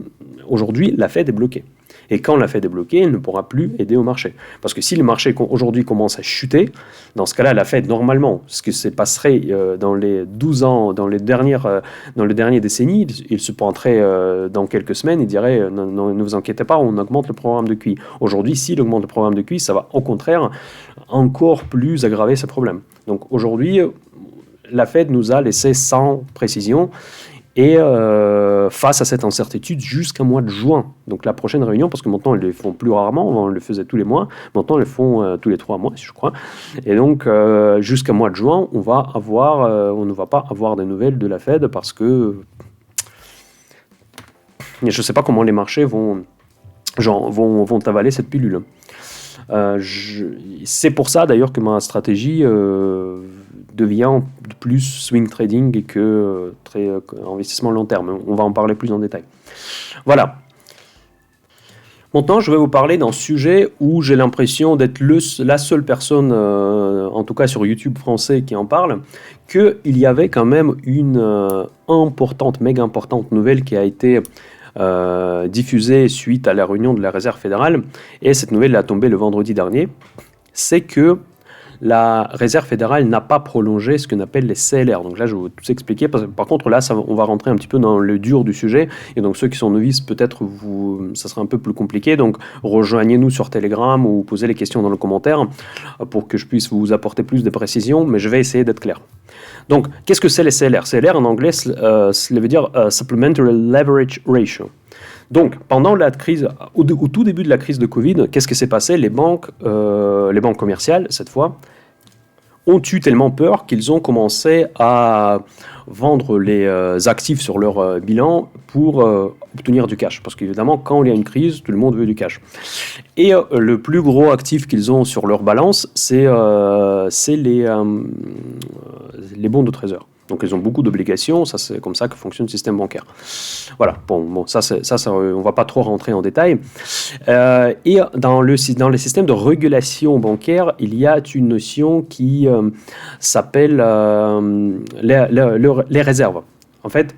aujourd'hui, la Fed est bloquée. Et quand la Fed est bloquée, elle ne pourra plus aider au marché. Parce que si le marché aujourd'hui commence à chuter, dans ce cas-là, la Fed, normalement, ce qui se passerait dans les 12 ans, dans les dernières décennies, il se pointerait dans quelques semaines et dirait non, ne vous inquiétez pas, on augmente le programme de QE. Aujourd'hui, s'il augmente le programme de QE, ça va au contraire encore plus aggraver ce problème. Donc aujourd'hui, la Fed nous a laissé sans précision. Et face à cette incertitude jusqu'à mois de juin, donc la prochaine réunion, parce que maintenant ils le font plus rarement, on le faisait tous les mois, maintenant ils le font tous les 3 mois, je crois. Et donc jusqu'à mois de juin, on ne va pas avoir des nouvelles de la Fed parce que je ne sais pas comment les marchés vont avaler cette pilule. C'est pour ça d'ailleurs que ma stratégie devient plus swing trading que investissement long terme. On va en parler plus en détail. Voilà. Maintenant, je vais vous parler d'un sujet où j'ai l'impression d'être la seule personne, en tout cas sur YouTube français, qui en parle, qu'il y avait quand même une méga importante nouvelle qui a été diffusée suite à la réunion de la Réserve fédérale, et cette nouvelle est tombée le vendredi dernier, c'est que la Réserve fédérale n'a pas prolongé ce qu'on appelle les CLR. Donc là, je vais vous tout expliquer. Par contre, là, on va rentrer un petit peu dans le dur du sujet. Et donc, ceux qui sont novices, peut-être, ça sera un peu plus compliqué. Donc, rejoignez-nous sur Telegram ou posez les questions dans le commentaire pour que je puisse vous apporter plus de précisions. Mais je vais essayer d'être clair. Donc, qu'est-ce que c'est les CLR? CLR, en anglais, cela veut dire Supplementary Leverage Ratio. Donc, pendant la crise, au tout début de la crise de Covid, qu'est-ce qui s'est passé? Les banques commerciales, cette fois, ont eu tellement peur qu'ils ont commencé à vendre les actifs sur leur bilan pour obtenir du cash. Parce qu'évidemment, quand il y a une crise, tout le monde veut du cash. Et le plus gros actif qu'ils ont sur leur balance, c'est les bons de trésor. Donc, ils ont beaucoup d'obligations, ça c'est comme ça que fonctionne le système bancaire. Voilà, bon ça on va pas trop rentrer en détail. Et dans les systèmes de régulation bancaire, il y a une notion qui s'appelle les réserves. En fait,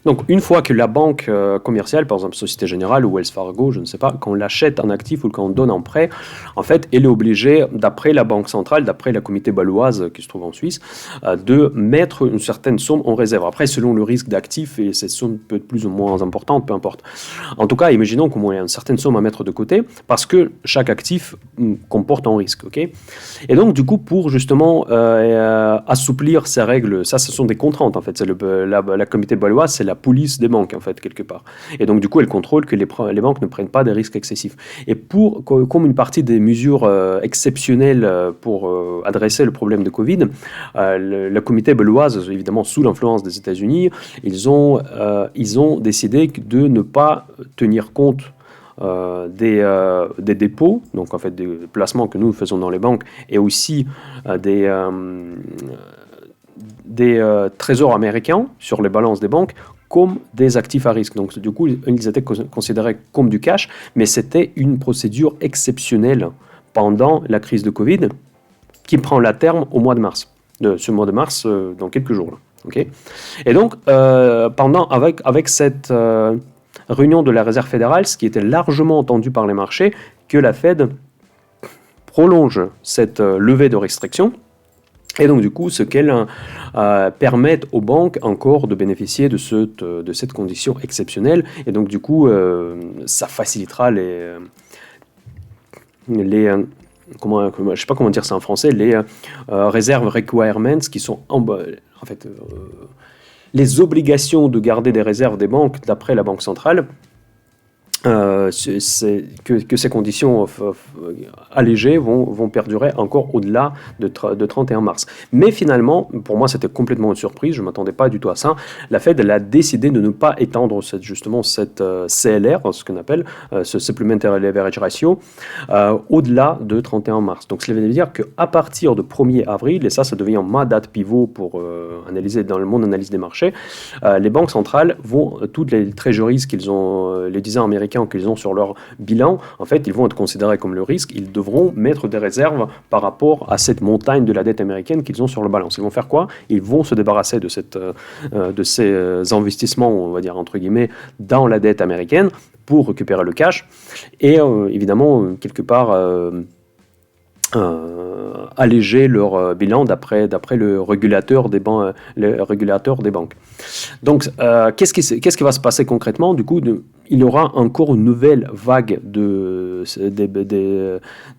donc une fois que la banque commerciale, par exemple Société Générale ou Wells Fargo, je ne sais pas, quand on achète un actif ou quand on donne un prêt, en fait, elle est obligée, d'après la Banque centrale, d'après la communauté bâloise qui se trouve en Suisse, de mettre une certaine somme en réserve. Après, selon le risque d'actif, et cette somme peut être plus ou moins importante, peu importe. En tout cas, imaginons qu'il y a une certaine somme à mettre de côté, parce que chaque actif comporte un risque. Okay, et donc, du coup, pour justement assouplir ces règles, ça, ce sont des contraintes, en fait. C'est la communauté bâloise, c'est la police des banques, en fait, quelque part. Et donc, du coup, elle contrôle que les banques ne prennent pas des risques excessifs. Et comme une partie des mesures exceptionnelles pour adresser le problème de Covid, la communauté bâloise, évidemment sous l'influence des États-Unis, ils ont décidé de ne pas tenir compte des dépôts, donc en fait des placements que nous faisons dans les banques, et aussi des trésors américains sur les balances des banques comme des actifs à risque. Donc du coup, ils étaient considérés comme du cash, mais c'était une procédure exceptionnelle pendant la crise de Covid qui prend la terme au mois de mars. Ce mois de mars, dans quelques jours. Là. Okay, et donc, avec cette réunion de la Réserve fédérale, ce qui était largement entendu par les marchés, que la Fed prolonge cette levée de restrictions. Et donc, du coup, ce qu'elle permet aux banques encore de bénéficier de cette condition exceptionnelle. Et donc, du coup, ça facilitera les je sais pas comment dire ça en français, les reserve requirements qui sont en fait les obligations de garder des réserves des banques d'après la Banque centrale que ces conditions allégées vont perdurer encore au-delà de 31 mars. Mais finalement, pour moi, c'était complètement une surprise, je ne m'attendais pas du tout à ça. La Fed elle a décidé de ne pas étendre justement cette CLR, ce qu'on appelle ce Supplementary Leverage Ratio, au-delà de 31 mars. Donc, cela veut dire qu'à partir de 1er avril, et ça devient ma date pivot pour analyser dans le monde analyse des marchés, les banques centrales vont, toutes les treasuries qu'ils ont, les 10 ans américains qu'ils ont sur leur bilan, en fait, ils vont être considérés comme le risque. Ils devront mettre des réserves par rapport à cette montagne de la dette américaine qu'ils ont sur le balance. Ils vont faire quoi? Ils vont se débarrasser de ces investissements, on va dire entre guillemets, dans la dette américaine pour récupérer le cash et évidemment, quelque part, alléger leur bilan d'après le régulateur des banques. Donc, qu'est-ce qui va se passer concrètement? Du coup, il y aura encore une nouvelle vague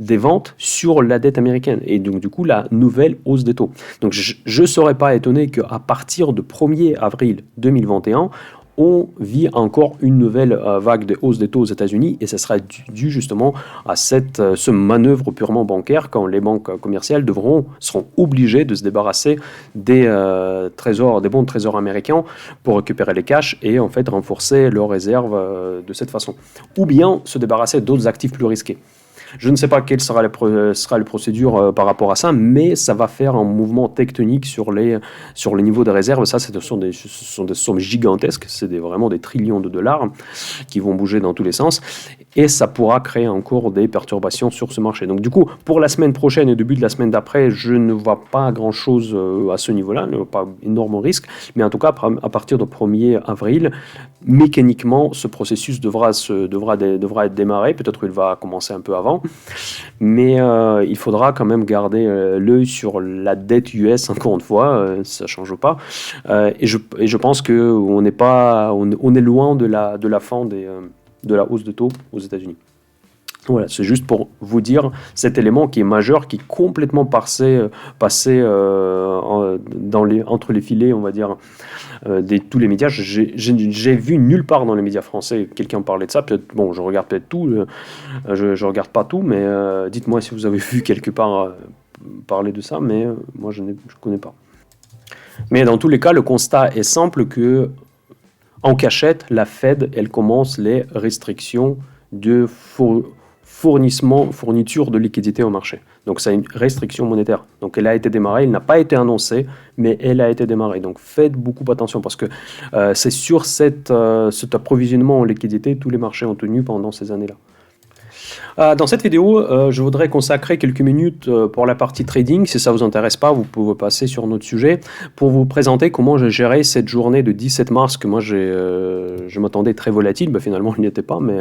des ventes sur la dette américaine et donc du coup la nouvelle hausse des taux. Donc, je ne serais pas étonné qu'à partir de 1er avril 2021, on vit encore une nouvelle vague de hausse des taux aux États-Unis et ce sera dû justement à ce manœuvre purement bancaire quand les banques commerciales seront obligées de se débarrasser des bons de trésor américains pour récupérer les cash et en fait renforcer leurs réserves de cette façon. Ou bien se débarrasser d'autres actifs plus risqués. Je ne sais pas quelle sera la procédure par rapport à ça, mais ça va faire un mouvement tectonique sur les niveaux de réserve. Ça, ce sont des sommes gigantesques, c'est vraiment des trillions de dollars qui vont bouger dans tous les sens. Et ça pourra créer encore des perturbations sur ce marché. Donc du coup, pour la semaine prochaine et début de la semaine d'après, je ne vois pas grand-chose à ce niveau-là, pas énorme risque. Mais en tout cas, à partir du 1er avril, mécaniquement, ce processus devra être démarré. Peut-être qu'il va commencer un peu avant. Mais il faudra quand même garder l'œil sur la dette US, encore une fois, ça ne change pas. Et je pense qu'on est loin de la fin de la hausse de taux aux États-Unis. Voilà, c'est juste pour vous dire cet élément qui est majeur, qui est complètement passé entre les filets, on va dire, tous les médias. J'ai vu nulle part dans les médias français quelqu'un parler de ça. Bon, je regarde peut-être tout, je regarde pas tout, mais dites-moi si vous avez vu quelque part parler de ça, mais moi je connais pas. Mais dans tous les cas, le constat est simple que en cachette, la Fed, elle commence les restrictions de fourniture de liquidités au marché. Donc c'est une restriction monétaire. Donc elle a été démarrée, elle n'a pas été annoncée, mais elle a été démarrée. Donc faites beaucoup attention parce que c'est sur cet approvisionnement en liquidités tous les marchés ont tenu pendant ces années-là. Dans cette vidéo, je voudrais consacrer quelques minutes pour la partie trading. Si ça ne vous intéresse pas, vous pouvez passer sur notre sujet pour vous présenter comment j'ai géré cette journée de 17 mars que moi je m'attendais très volatile. Ben, finalement, elle n'y était pas, mais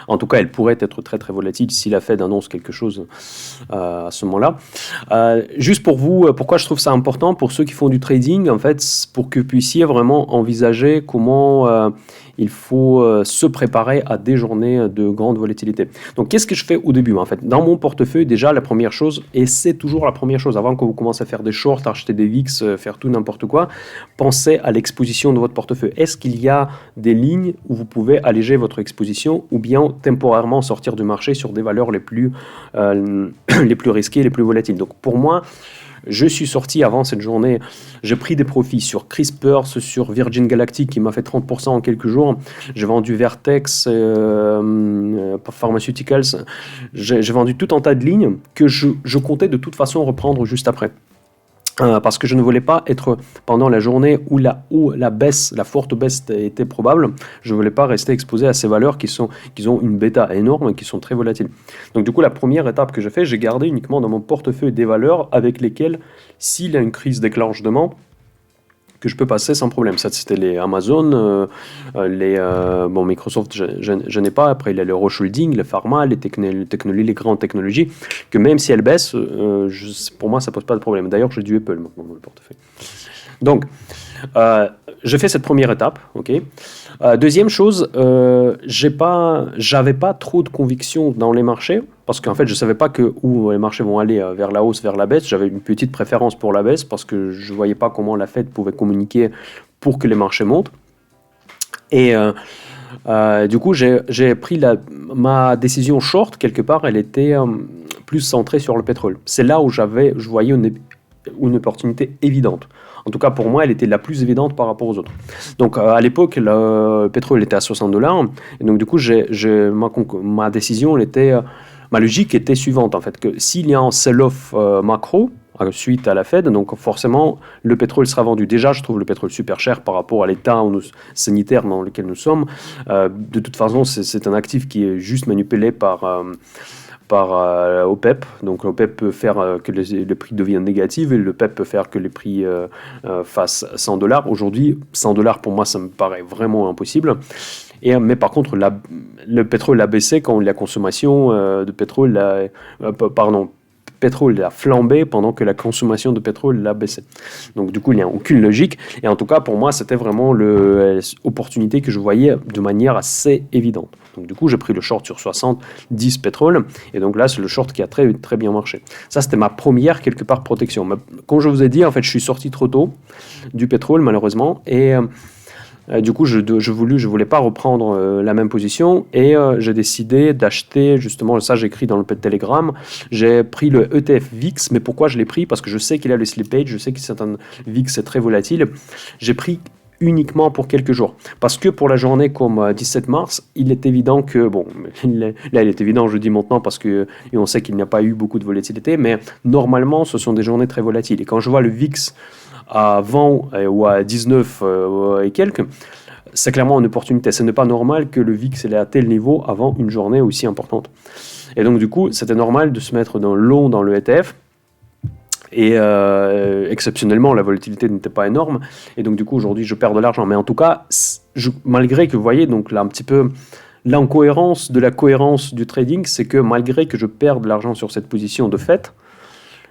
en tout cas, elle pourrait être très très volatile si la Fed annonce quelque chose à ce moment-là. Juste pour vous, pourquoi je trouve ça important pour ceux qui font du trading, en fait, pour que vous puissiez vraiment envisager comment il faut se préparer à des journées de grande volatilité. Donc, qu'est-ce que je fais au début? En fait, dans mon portefeuille, déjà, la première chose, et c'est toujours la première chose, avant que vous commencez à faire des shorts, acheter des VIX, faire tout n'importe quoi, pensez à l'exposition de votre portefeuille. Est-ce qu'il y a des lignes où vous pouvez alléger votre exposition ou bien temporairement sortir du marché sur des valeurs les plus risquées, les plus volatiles? Donc, pour moi, je suis sorti avant cette journée, j'ai pris des profits sur CRISPR, sur Virgin Galactic qui m'a fait 30% en quelques jours. J'ai vendu Vertex, Pharmaceuticals. J'ai vendu tout un tas de lignes que je comptais de toute façon reprendre juste après. Parce que je ne voulais pas être pendant la journée où la forte baisse était probable, je ne voulais pas rester exposé à ces valeurs qui ont une bêta énorme et qui sont très volatiles. Donc du coup, la première étape que j'ai fait, j'ai gardé uniquement dans mon portefeuille des valeurs avec lesquelles, s'il y a une crise déclenche demain, que je peux passer sans problème. Ça, c'était les Amazon, Microsoft, je n'ai pas. Après, il y a le Roche-Holding, les pharma, les grandes technologies, que même si elles baissent, pour moi, ça ne pose pas de problème. D'ailleurs, j'ai du Apple maintenant dans le portefeuille. Donc, je fais cette première étape, ok. Deuxième chose, j'avais pas trop de conviction dans les marchés, parce qu'en fait, je savais pas où les marchés vont aller, vers la hausse, vers la baisse. J'avais une petite préférence pour la baisse, parce que je voyais pas comment la Fed pouvait communiquer pour que les marchés montent. Et Du coup, j'ai pris ma décision short, quelque part, elle était plus centrée sur le pétrole. C'est là où je voyais une opportunité évidente. En tout cas, pour moi, elle était la plus évidente par rapport aux autres. Donc, à l'époque, le pétrole était à $60. Et donc, du coup, ma décision, ma logique était suivante, en fait, que s'il y a un sell-off macro, suite à la Fed, donc forcément, le pétrole sera vendu. Déjà, je trouve le pétrole super cher par rapport à l'état sanitaire dans lequel nous sommes. De toute façon, c'est un actif qui est juste manipulé par OPEP. Donc l'OPEP peut faire que le prix devienne négatif et le PEP peut faire que les prix fassent $100. Aujourd'hui, $100 pour moi, ça me paraît vraiment impossible. Mais par contre, le pétrole a baissé quand la consommation de pétrole pétrole a flambé pendant que la consommation de pétrole a baissé. Donc du coup, il n'y a aucune logique. Et en tout cas, pour moi, c'était vraiment l'opportunité que je voyais de manière assez évidente. Donc du coup, j'ai pris le short sur 70 pétrole. Et donc là, c'est le short qui a très, très bien marché. Ça, c'était ma première, quelque part, protection. Mais, comme je vous ai dit, en fait, je suis sorti trop tôt du pétrole, malheureusement. Et du coup, je voulais pas reprendre la même position et j'ai décidé d'acheter, justement, ça j'écris dans le Telegram, j'ai pris le ETF VIX, mais pourquoi je l'ai pris? Parce que je sais qu'il a le slippage, je sais que c'est un VIX c'est très volatile. J'ai pris uniquement pour quelques jours. Parce que pour la journée comme 17 mars, il est évident que, bon, là il est évident, je dis maintenant parce qu'on sait qu'il n'y a pas eu beaucoup de volatilité, mais normalement ce sont des journées très volatiles. Et quand je vois le VIX à 20 ou à 19 et quelques, c'est clairement une opportunité. Ce n'est pas normal que le VIX est à tel niveau avant une journée aussi importante. Et donc du coup, c'était normal de se mettre dans long dans le ETF. Et exceptionnellement, la volatilité n'était pas énorme. Et donc du coup, aujourd'hui, je perds de l'argent. Mais en tout cas, malgré que vous voyez, donc là un petit peu l'incohérence de la cohérence du trading, c'est que malgré que je perde de l'argent sur cette position de fait,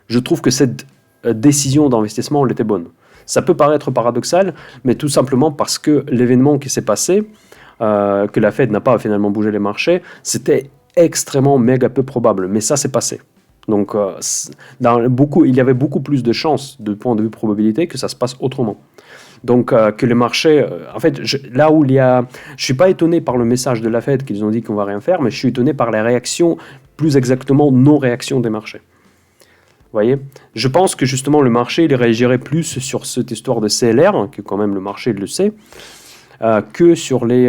je trouve que cette décision d'investissement, elle était bonne. Ça peut paraître paradoxal, mais tout simplement parce que l'événement qui s'est passé, que la Fed n'a pas finalement bougé les marchés, c'était extrêmement méga peu probable. Mais ça, c'est passé. Donc, il y avait beaucoup plus de chances de point de vue probabilité que ça se passe autrement. Donc, que les marchés... en fait, je suis pas étonné par le message de la Fed qu'ils ont dit qu'on va rien faire, mais je suis étonné par les réactions, plus exactement non-réaction des marchés. Vous voyez, je pense que justement le marché il réagirait plus sur cette histoire de CLR, que quand même le marché le sait, que sur les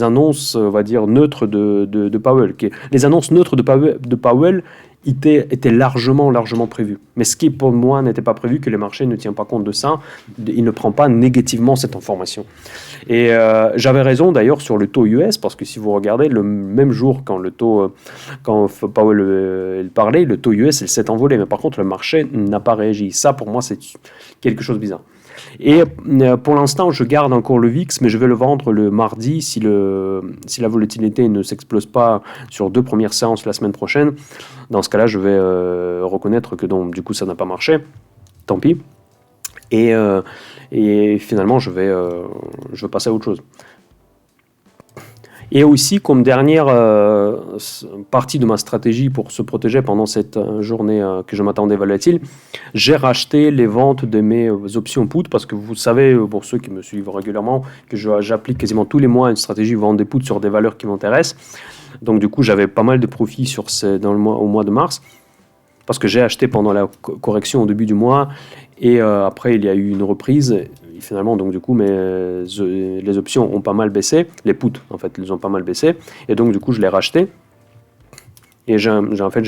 annonces, on va dire, neutres de Powell. Les annonces neutres de Powell étaient largement prévues. Mais ce qui, pour moi, n'était pas prévu, que les marchés ne tiennent pas compte de ça, il ne prend pas négativement cette information. Et j'avais raison d'ailleurs sur le taux US, parce que si vous regardez, le même jour quand Powell il parlait, le taux US il s'est envolé, mais par contre le marché n'a pas réagi. Ça, pour moi, c'est quelque chose de bizarre. Et pour l'instant, je garde encore le VIX, mais je vais le vendre le mardi si la volatilité ne s'explose pas sur 2 premières séances la semaine prochaine. Dans ce cas-là, je vais reconnaître que donc, du coup, ça n'a pas marché. Tant pis. Et finalement, je vais passer à autre chose. Et aussi, comme dernière partie de ma stratégie pour se protéger pendant cette journée que je m'attendais volatile, j'ai racheté les ventes de mes options put, parce que vous savez, pour ceux qui me suivent régulièrement, que j'applique quasiment tous les mois une stratégie vente des puts sur des valeurs qui m'intéressent. Donc du coup, j'avais pas mal de profits au mois de mars, parce que j'ai acheté pendant la correction au début du mois, et après il y a eu une reprise. Et finalement, donc du coup, les options ont pas mal baissé, les puts en fait, ils ont pas mal baissé, et donc du coup, je les ai rachetés, et j'ai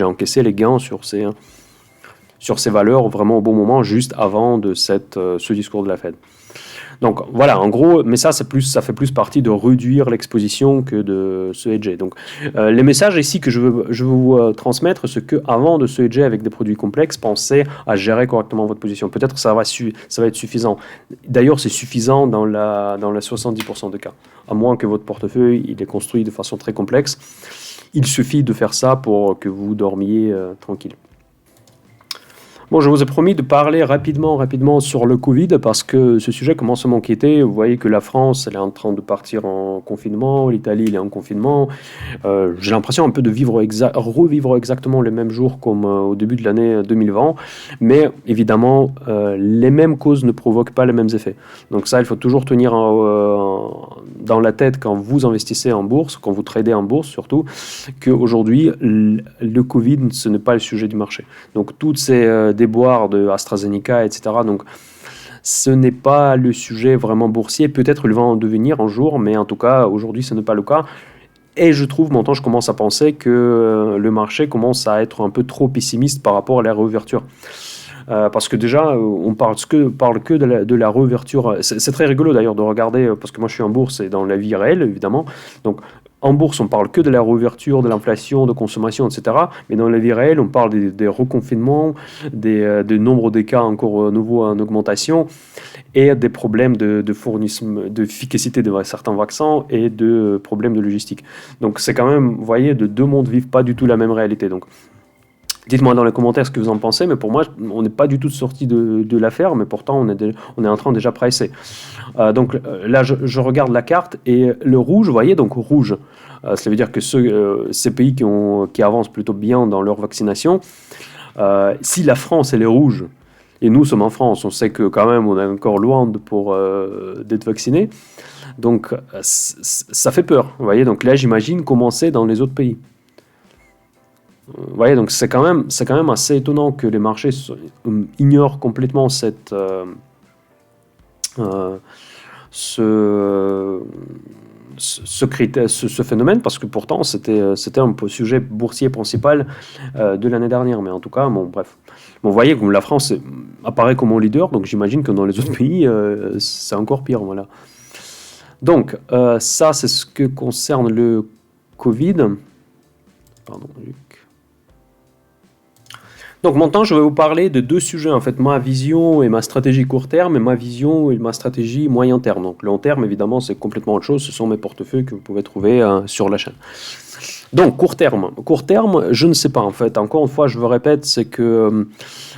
encaissé les gains sur ces valeurs vraiment au bon moment, juste avant de ce discours de la Fed. Donc voilà, en gros, mais ça fait plus partie de réduire l'exposition que de se hedger. Donc les messages ici que je veux vous transmettre, c'est que avant de se hedger avec des produits complexes, pensez à gérer correctement votre position. Peut-être que ça va être suffisant. D'ailleurs, c'est suffisant dans la 70% des cas. À moins que votre portefeuille il est construit de façon très complexe, il suffit de faire ça pour que vous dormiez tranquille. Bon, je vous ai promis de parler rapidement sur le Covid parce que ce sujet commence à m'inquiéter. Vous voyez que la France, elle est en train de partir en confinement, l'Italie, elle est en confinement. J'ai l'impression un peu de revivre exactement les mêmes jours comme au début de l'année 2020. Mais évidemment, les mêmes causes ne provoquent pas les mêmes effets. Donc ça, il faut toujours tenir dans la tête quand vous investissez en bourse, quand vous tradez en bourse surtout, qu'aujourd'hui, le Covid, ce n'est pas le sujet du marché. Donc toutes ces déboires de AstraZeneca, etc. Donc ce n'est pas le sujet vraiment boursier. Peut-être il va en devenir un jour, mais en tout cas, aujourd'hui, ce n'est pas le cas. Et je trouve, maintenant, je commence à penser que le marché commence à être un peu trop pessimiste par rapport à la réouverture. Parce que déjà, on parle que de la réouverture. C'est très rigolo d'ailleurs de regarder, parce que moi je suis en bourse et dans la vie réelle, évidemment. Donc en bourse, on parle que de la réouverture, de l'inflation, de consommation, etc. Mais dans la vie réelle, on parle des reconfinements, des nombres des cas encore nouveaux en augmentation et des problèmes de fournissement, d'efficacité de certains vaccins et de problèmes de logistique. Donc c'est quand même, vous voyez, de deux mondes vivent pas du tout la même réalité. Donc dites-moi dans les commentaires ce que vous en pensez, mais pour moi, on n'est pas du tout sorti de l'affaire, mais pourtant, on est en train déjà pressé. Donc là, je regarde la carte et le rouge, vous voyez, donc rouge, ça veut dire que ces pays qui avancent plutôt bien dans leur vaccination, si la France, elle est rouge, et nous sommes en France, on sait que quand même, on est encore loin d'être vacciné, donc ça fait peur, vous voyez, donc là, j'imagine comment c'est dans les autres pays. Vous voyez, donc c'est quand même assez étonnant que les marchés ignorent complètement ce phénomène, parce que pourtant c'était un peu sujet boursier principal de l'année dernière. Mais en tout cas, bon, bref. Bon, vous voyez, comme la France apparaît comme un leader, donc j'imagine que dans les autres pays, c'est encore pire. Voilà. Donc, ça, c'est ce que concerne le Covid. Pardon, Luc. Donc maintenant, je vais vous parler de deux sujets, en fait, ma vision et ma stratégie court terme et ma vision et ma stratégie moyen terme. Donc long terme, évidemment, c'est complètement autre chose, ce sont mes portefeuilles que vous pouvez trouver sur la chaîne. Donc court terme, je ne sais pas en fait, encore une fois je vous répète, c'est que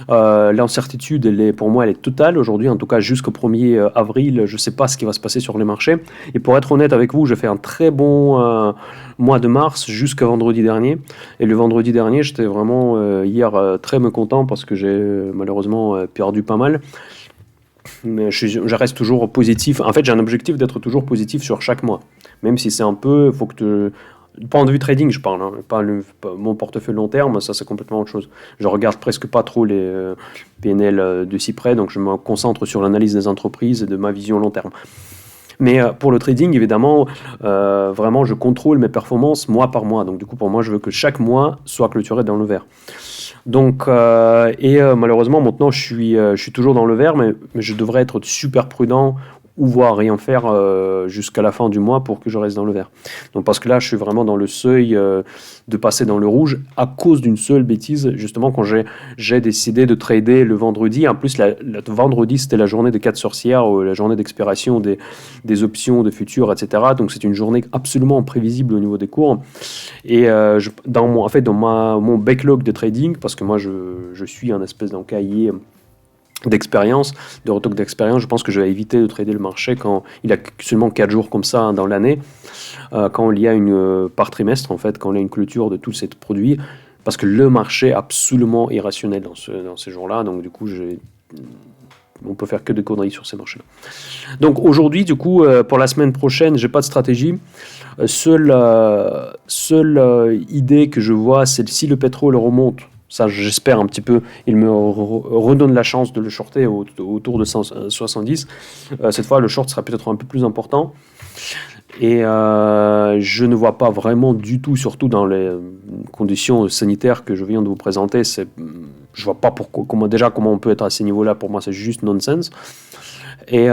l'incertitude, pour moi elle est totale aujourd'hui, en tout cas jusqu'au 1er avril, je ne sais pas ce qui va se passer sur les marchés. Et pour être honnête avec vous, j'ai fait un très bon mois de mars jusqu'à vendredi dernier. Et le vendredi dernier, j'étais vraiment hier très mécontent parce que j'ai malheureusement perdu pas mal. Mais je reste toujours positif. En fait, j'ai un objectif d'être toujours positif sur chaque mois. Même si c'est un peu, faut que du point de vue trading, je parle, hein, pas mon portefeuille long terme, ça c'est complètement autre chose. Je regarde presque pas trop les PNL de si près, donc je me concentre sur l'analyse des entreprises et de ma vision long terme. Mais pour le trading, évidemment, vraiment, je contrôle mes performances mois par mois. Donc du coup, pour moi, je veux que chaque mois soit clôturé dans le vert. Donc, malheureusement, maintenant, je suis toujours dans le vert, mais je devrais être super prudent ou voire rien faire jusqu'à la fin du mois pour que je reste dans le vert. Donc parce que là, je suis vraiment dans le seuil de passer dans le rouge à cause d'une seule bêtise, justement quand j'ai décidé de trader le vendredi. En plus, le vendredi, c'était la journée des 4 sorcières, la journée d'expiration des options de futurs, etc. Donc c'est une journée absolument imprévisible au niveau des cours. Et dans mon backlog de trading, parce que moi je suis un espèce d'un cahier d'expérience, de retour d'expérience, je pense que je vais éviter de trader le marché quand il y a seulement 4 jours comme ça dans l'année, quand il y a par trimestre en fait, quand il y a une clôture de tous ces produits, parce que le marché est absolument irrationnel dans ces jours-là, donc du coup on peut faire que des conneries sur ces marchés-là. Donc aujourd'hui, du coup, pour la semaine prochaine, j'ai pas de stratégie. Seule idée que je vois, c'est si le pétrole remonte, ça j'espère un petit peu, il me redonne la chance de le shorter autour de 170. Cette fois, le short sera peut-être un peu plus important. Et je ne vois pas vraiment du tout, surtout dans les conditions sanitaires que je viens de vous présenter, je vois pas comment on peut être à ces niveaux-là. Pour moi, c'est juste nonsense. Et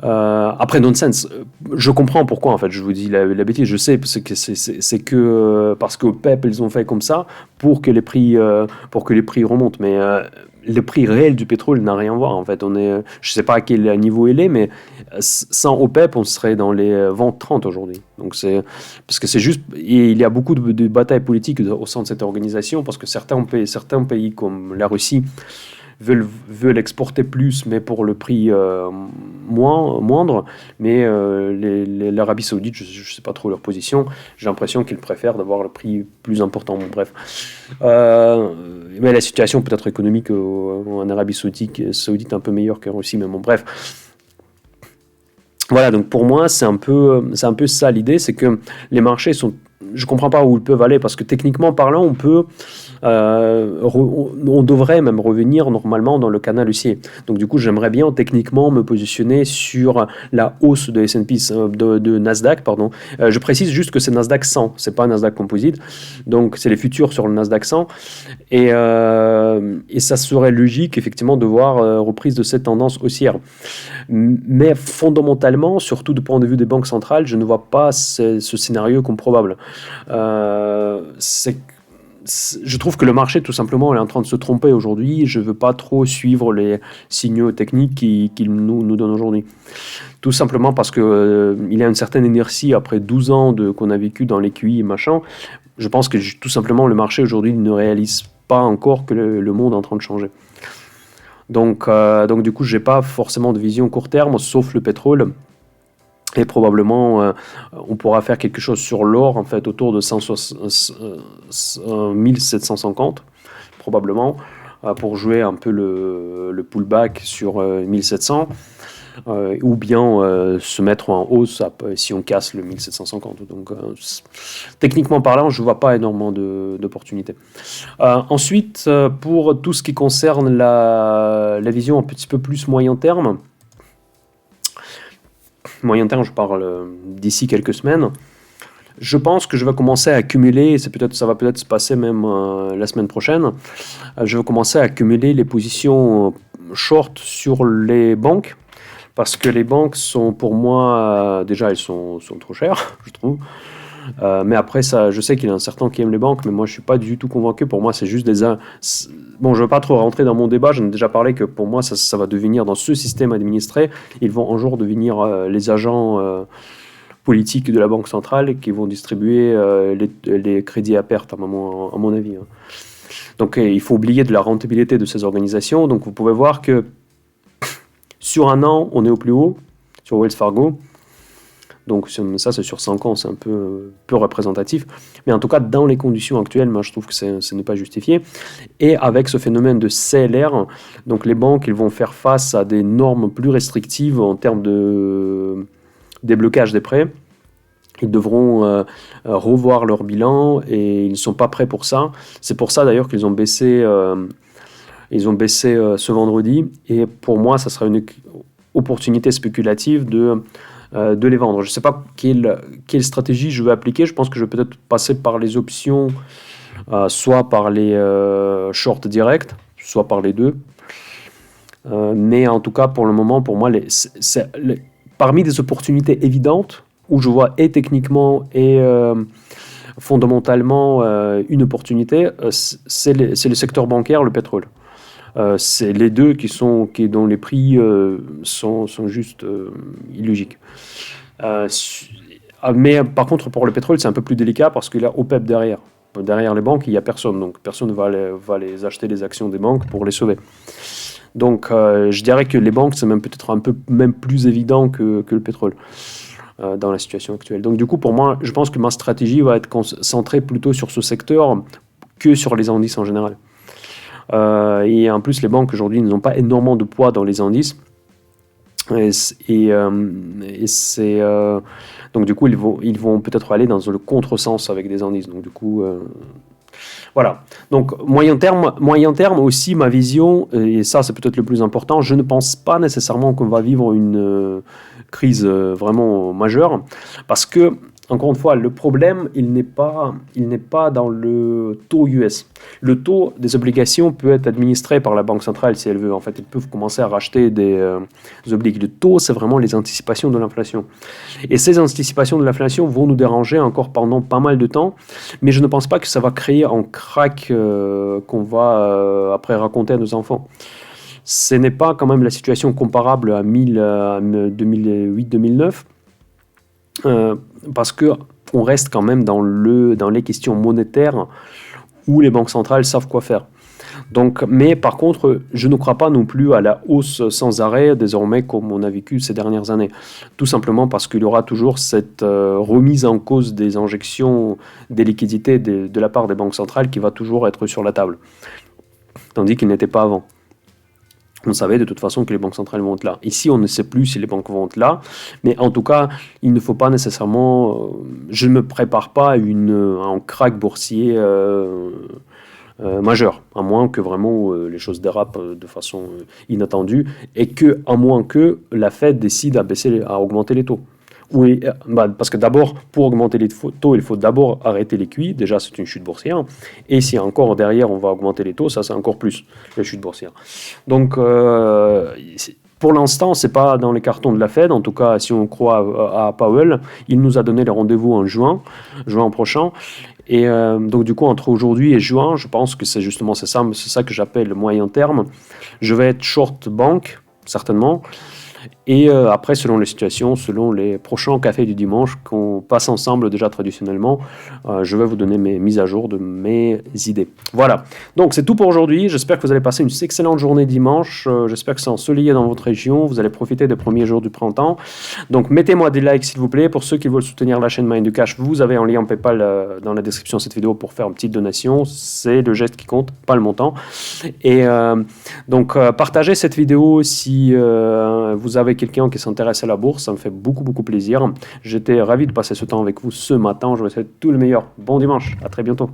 Après, nonsense, je comprends pourquoi, en fait, je vous dis la bêtise, je sais, c'est que parce qu'au PEP, ils ont fait comme ça pour que les prix remontent, mais le prix réel du pétrole n'a rien à voir, en fait. Je sais pas à quel niveau il est, mais sans OPEP, on serait dans les 20-30 aujourd'hui. Donc parce que c'est juste, et il y a beaucoup de batailles politiques au sein de cette organisation, parce que certains pays comme la Russie veulent exporter plus, mais pour le prix moindre. Mais l'Arabie Saoudite, je ne sais pas trop leur position. J'ai l'impression qu'ils préfèrent d'avoir le prix plus important. Bon, bref. Mais la situation peut-être économique en Arabie Saoudite est un peu meilleure qu'en Russie. Mais bon, bref. Voilà, donc pour moi, c'est un peu ça l'idée, c'est que les marchés sont... Je comprends pas où ils peuvent aller, parce que techniquement parlant, on devrait même revenir normalement dans le canal haussier. Donc du coup, j'aimerais bien techniquement me positionner sur la hausse de S&P, de Nasdaq, pardon. Je précise juste que c'est Nasdaq 100, c'est pas Nasdaq Composite. Donc c'est les futurs sur le Nasdaq 100. Et ça serait logique, effectivement, de voir reprise de cette tendance haussière. Mais fondamentalement, surtout du point de vue des banques centrales, je ne vois pas ce scénario comme probable. Je trouve que le marché, tout simplement, est en train de se tromper aujourd'hui. Je ne veux pas trop suivre les signaux techniques qu'il nous donne aujourd'hui. Tout simplement parce qu'il y a une certaine inertie après 12 ans qu'on a vécu dans les QI et machin. Je pense que tout simplement, le marché aujourd'hui ne réalise pas encore que le monde est en train de changer. Donc du coup, je n'ai pas forcément de vision court terme, sauf le pétrole. Et probablement, on pourra faire quelque chose sur l'or, en fait, autour de 1750, probablement, pour jouer un peu le pullback sur 1700, ou bien se mettre en hausse si on casse le 1750. Donc, techniquement parlant, je ne vois pas énormément d'opportunités. Ensuite, pour tout ce qui concerne la vision un petit peu plus moyen terme, je parle d'ici quelques semaines, je pense que je vais commencer à accumuler, ça va peut-être se passer même la semaine prochaine, je vais commencer à accumuler les positions short sur les banques, parce que les banques sont pour moi, déjà elles sont trop chères, je trouve. Mais après, je sais qu'il y en a certains qui aiment les banques, mais moi je ne suis pas du tout convaincu. Pour moi, c'est juste Bon, je ne veux pas trop rentrer dans mon débat, j'en ai déjà parlé que pour moi, ça va devenir dans ce système administré, ils vont un jour devenir les agents politiques de la Banque centrale qui vont distribuer les crédits à perte, à mon avis. Donc il faut oublier de la rentabilité de ces organisations. Donc vous pouvez voir que sur un an, on est au plus haut, sur Wells Fargo. Donc ça, c'est sur 5 ans, c'est un peu représentatif. Mais en tout cas, dans les conditions actuelles, moi, je trouve que ce n'est pas justifié. Et avec ce phénomène de CLR, donc les banques, ils vont faire face à des normes plus restrictives en termes de déblocage des prêts. Ils devront revoir leur bilan et ils ne sont pas prêts pour ça. C'est pour ça d'ailleurs qu'ils ont baissé, ce vendredi. Et pour moi, ça sera une opportunité spéculative de les vendre. Je ne sais pas quelle stratégie je vais appliquer. Je pense que je vais peut-être passer par les options, soit par les shorts directs, soit par les deux. Mais en tout cas, pour le moment, pour moi, parmi des opportunités évidentes, où je vois et techniquement et fondamentalement une opportunité, c'est le secteur bancaire, le pétrole. C'est les deux dont les prix sont juste illogiques. Mais par contre, pour le pétrole, c'est un peu plus délicat parce qu'il y a OPEP derrière. Derrière les banques, il n'y a personne. Donc personne ne va les acheter les actions des banques pour les sauver. Donc je dirais que les banques, c'est même peut-être un peu même plus évident que le pétrole dans la situation actuelle. Donc du coup, pour moi, je pense que ma stratégie va être concentrée plutôt sur ce secteur que sur les indices en général. Et en plus, les banques aujourd'hui n'ont pas énormément de poids dans les indices. Donc du coup, ils vont peut-être aller dans le contresens avec des indices. Donc du coup, voilà. Donc moyen terme aussi, ma vision, et ça c'est peut-être le plus important, je ne pense pas nécessairement qu'on va vivre une crise vraiment majeure, parce que encore une fois, le problème, il n'est pas dans le taux US. Le taux des obligations peut être administré par la Banque centrale si elle veut. En fait, ils peuvent commencer à racheter des obligations. Le taux, c'est vraiment les anticipations de l'inflation. Et ces anticipations de l'inflation vont nous déranger encore pendant pas mal de temps, mais je ne pense pas que ça va créer un crack qu'on va après raconter à nos enfants. Ce n'est pas quand même la situation comparable à 2008-2009. Parce qu'on reste quand même dans les questions monétaires où les banques centrales savent quoi faire. Donc, mais par contre, je ne crois pas non plus à la hausse sans arrêt désormais comme on a vécu ces dernières années. Tout simplement parce qu'il y aura toujours cette remise en cause des injections des liquidités de la part des banques centrales qui va toujours être sur la table. Tandis qu'il n'était pas avant. On savait de toute façon que les banques centrales vont être là. Ici, on ne sait plus si les banques vont être là, mais en tout cas, il ne faut pas nécessairement... je ne me prépare pas à un crack boursier majeur, à moins que vraiment les choses dérapent de façon inattendue, et à moins que la Fed décide à augmenter les taux. Oui, parce que d'abord, pour augmenter les taux, il faut d'abord arrêter les QE. Déjà, c'est une chute boursière. Et si encore derrière, on va augmenter les taux, ça, c'est encore plus la chute boursière. Donc, pour l'instant, c'est pas dans les cartons de la Fed. En tout cas, si on croit à Powell, il nous a donné les rendez-vous en juin prochain. Et donc, du coup, entre aujourd'hui et juin, je pense que c'est ça que j'appelle le moyen terme. Je vais être short banque, certainement. Et après, selon les situations, selon les prochains cafés du dimanche qu'on passe ensemble déjà traditionnellement, je vais vous donner mes mises à jour de mes idées. Voilà, donc c'est tout pour aujourd'hui. J'espère que vous allez passer une excellente journée dimanche. J'espère que c'est ensoleillé dans votre région. Vous allez profiter des premiers jours du printemps. Donc mettez-moi des likes s'il vous plaît. Pour ceux qui veulent soutenir la chaîne Mind du Cash, vous avez un lien PayPal dans la description de cette vidéo pour faire une petite donation. C'est le geste qui compte, pas le montant. Et donc partagez cette vidéo si vous avez quelqu'un qui s'intéresse à la bourse, ça me fait beaucoup plaisir. J'étais ravi de passer ce temps avec vous ce matin. Je vous souhaite tout le meilleur. Bon dimanche, à très bientôt.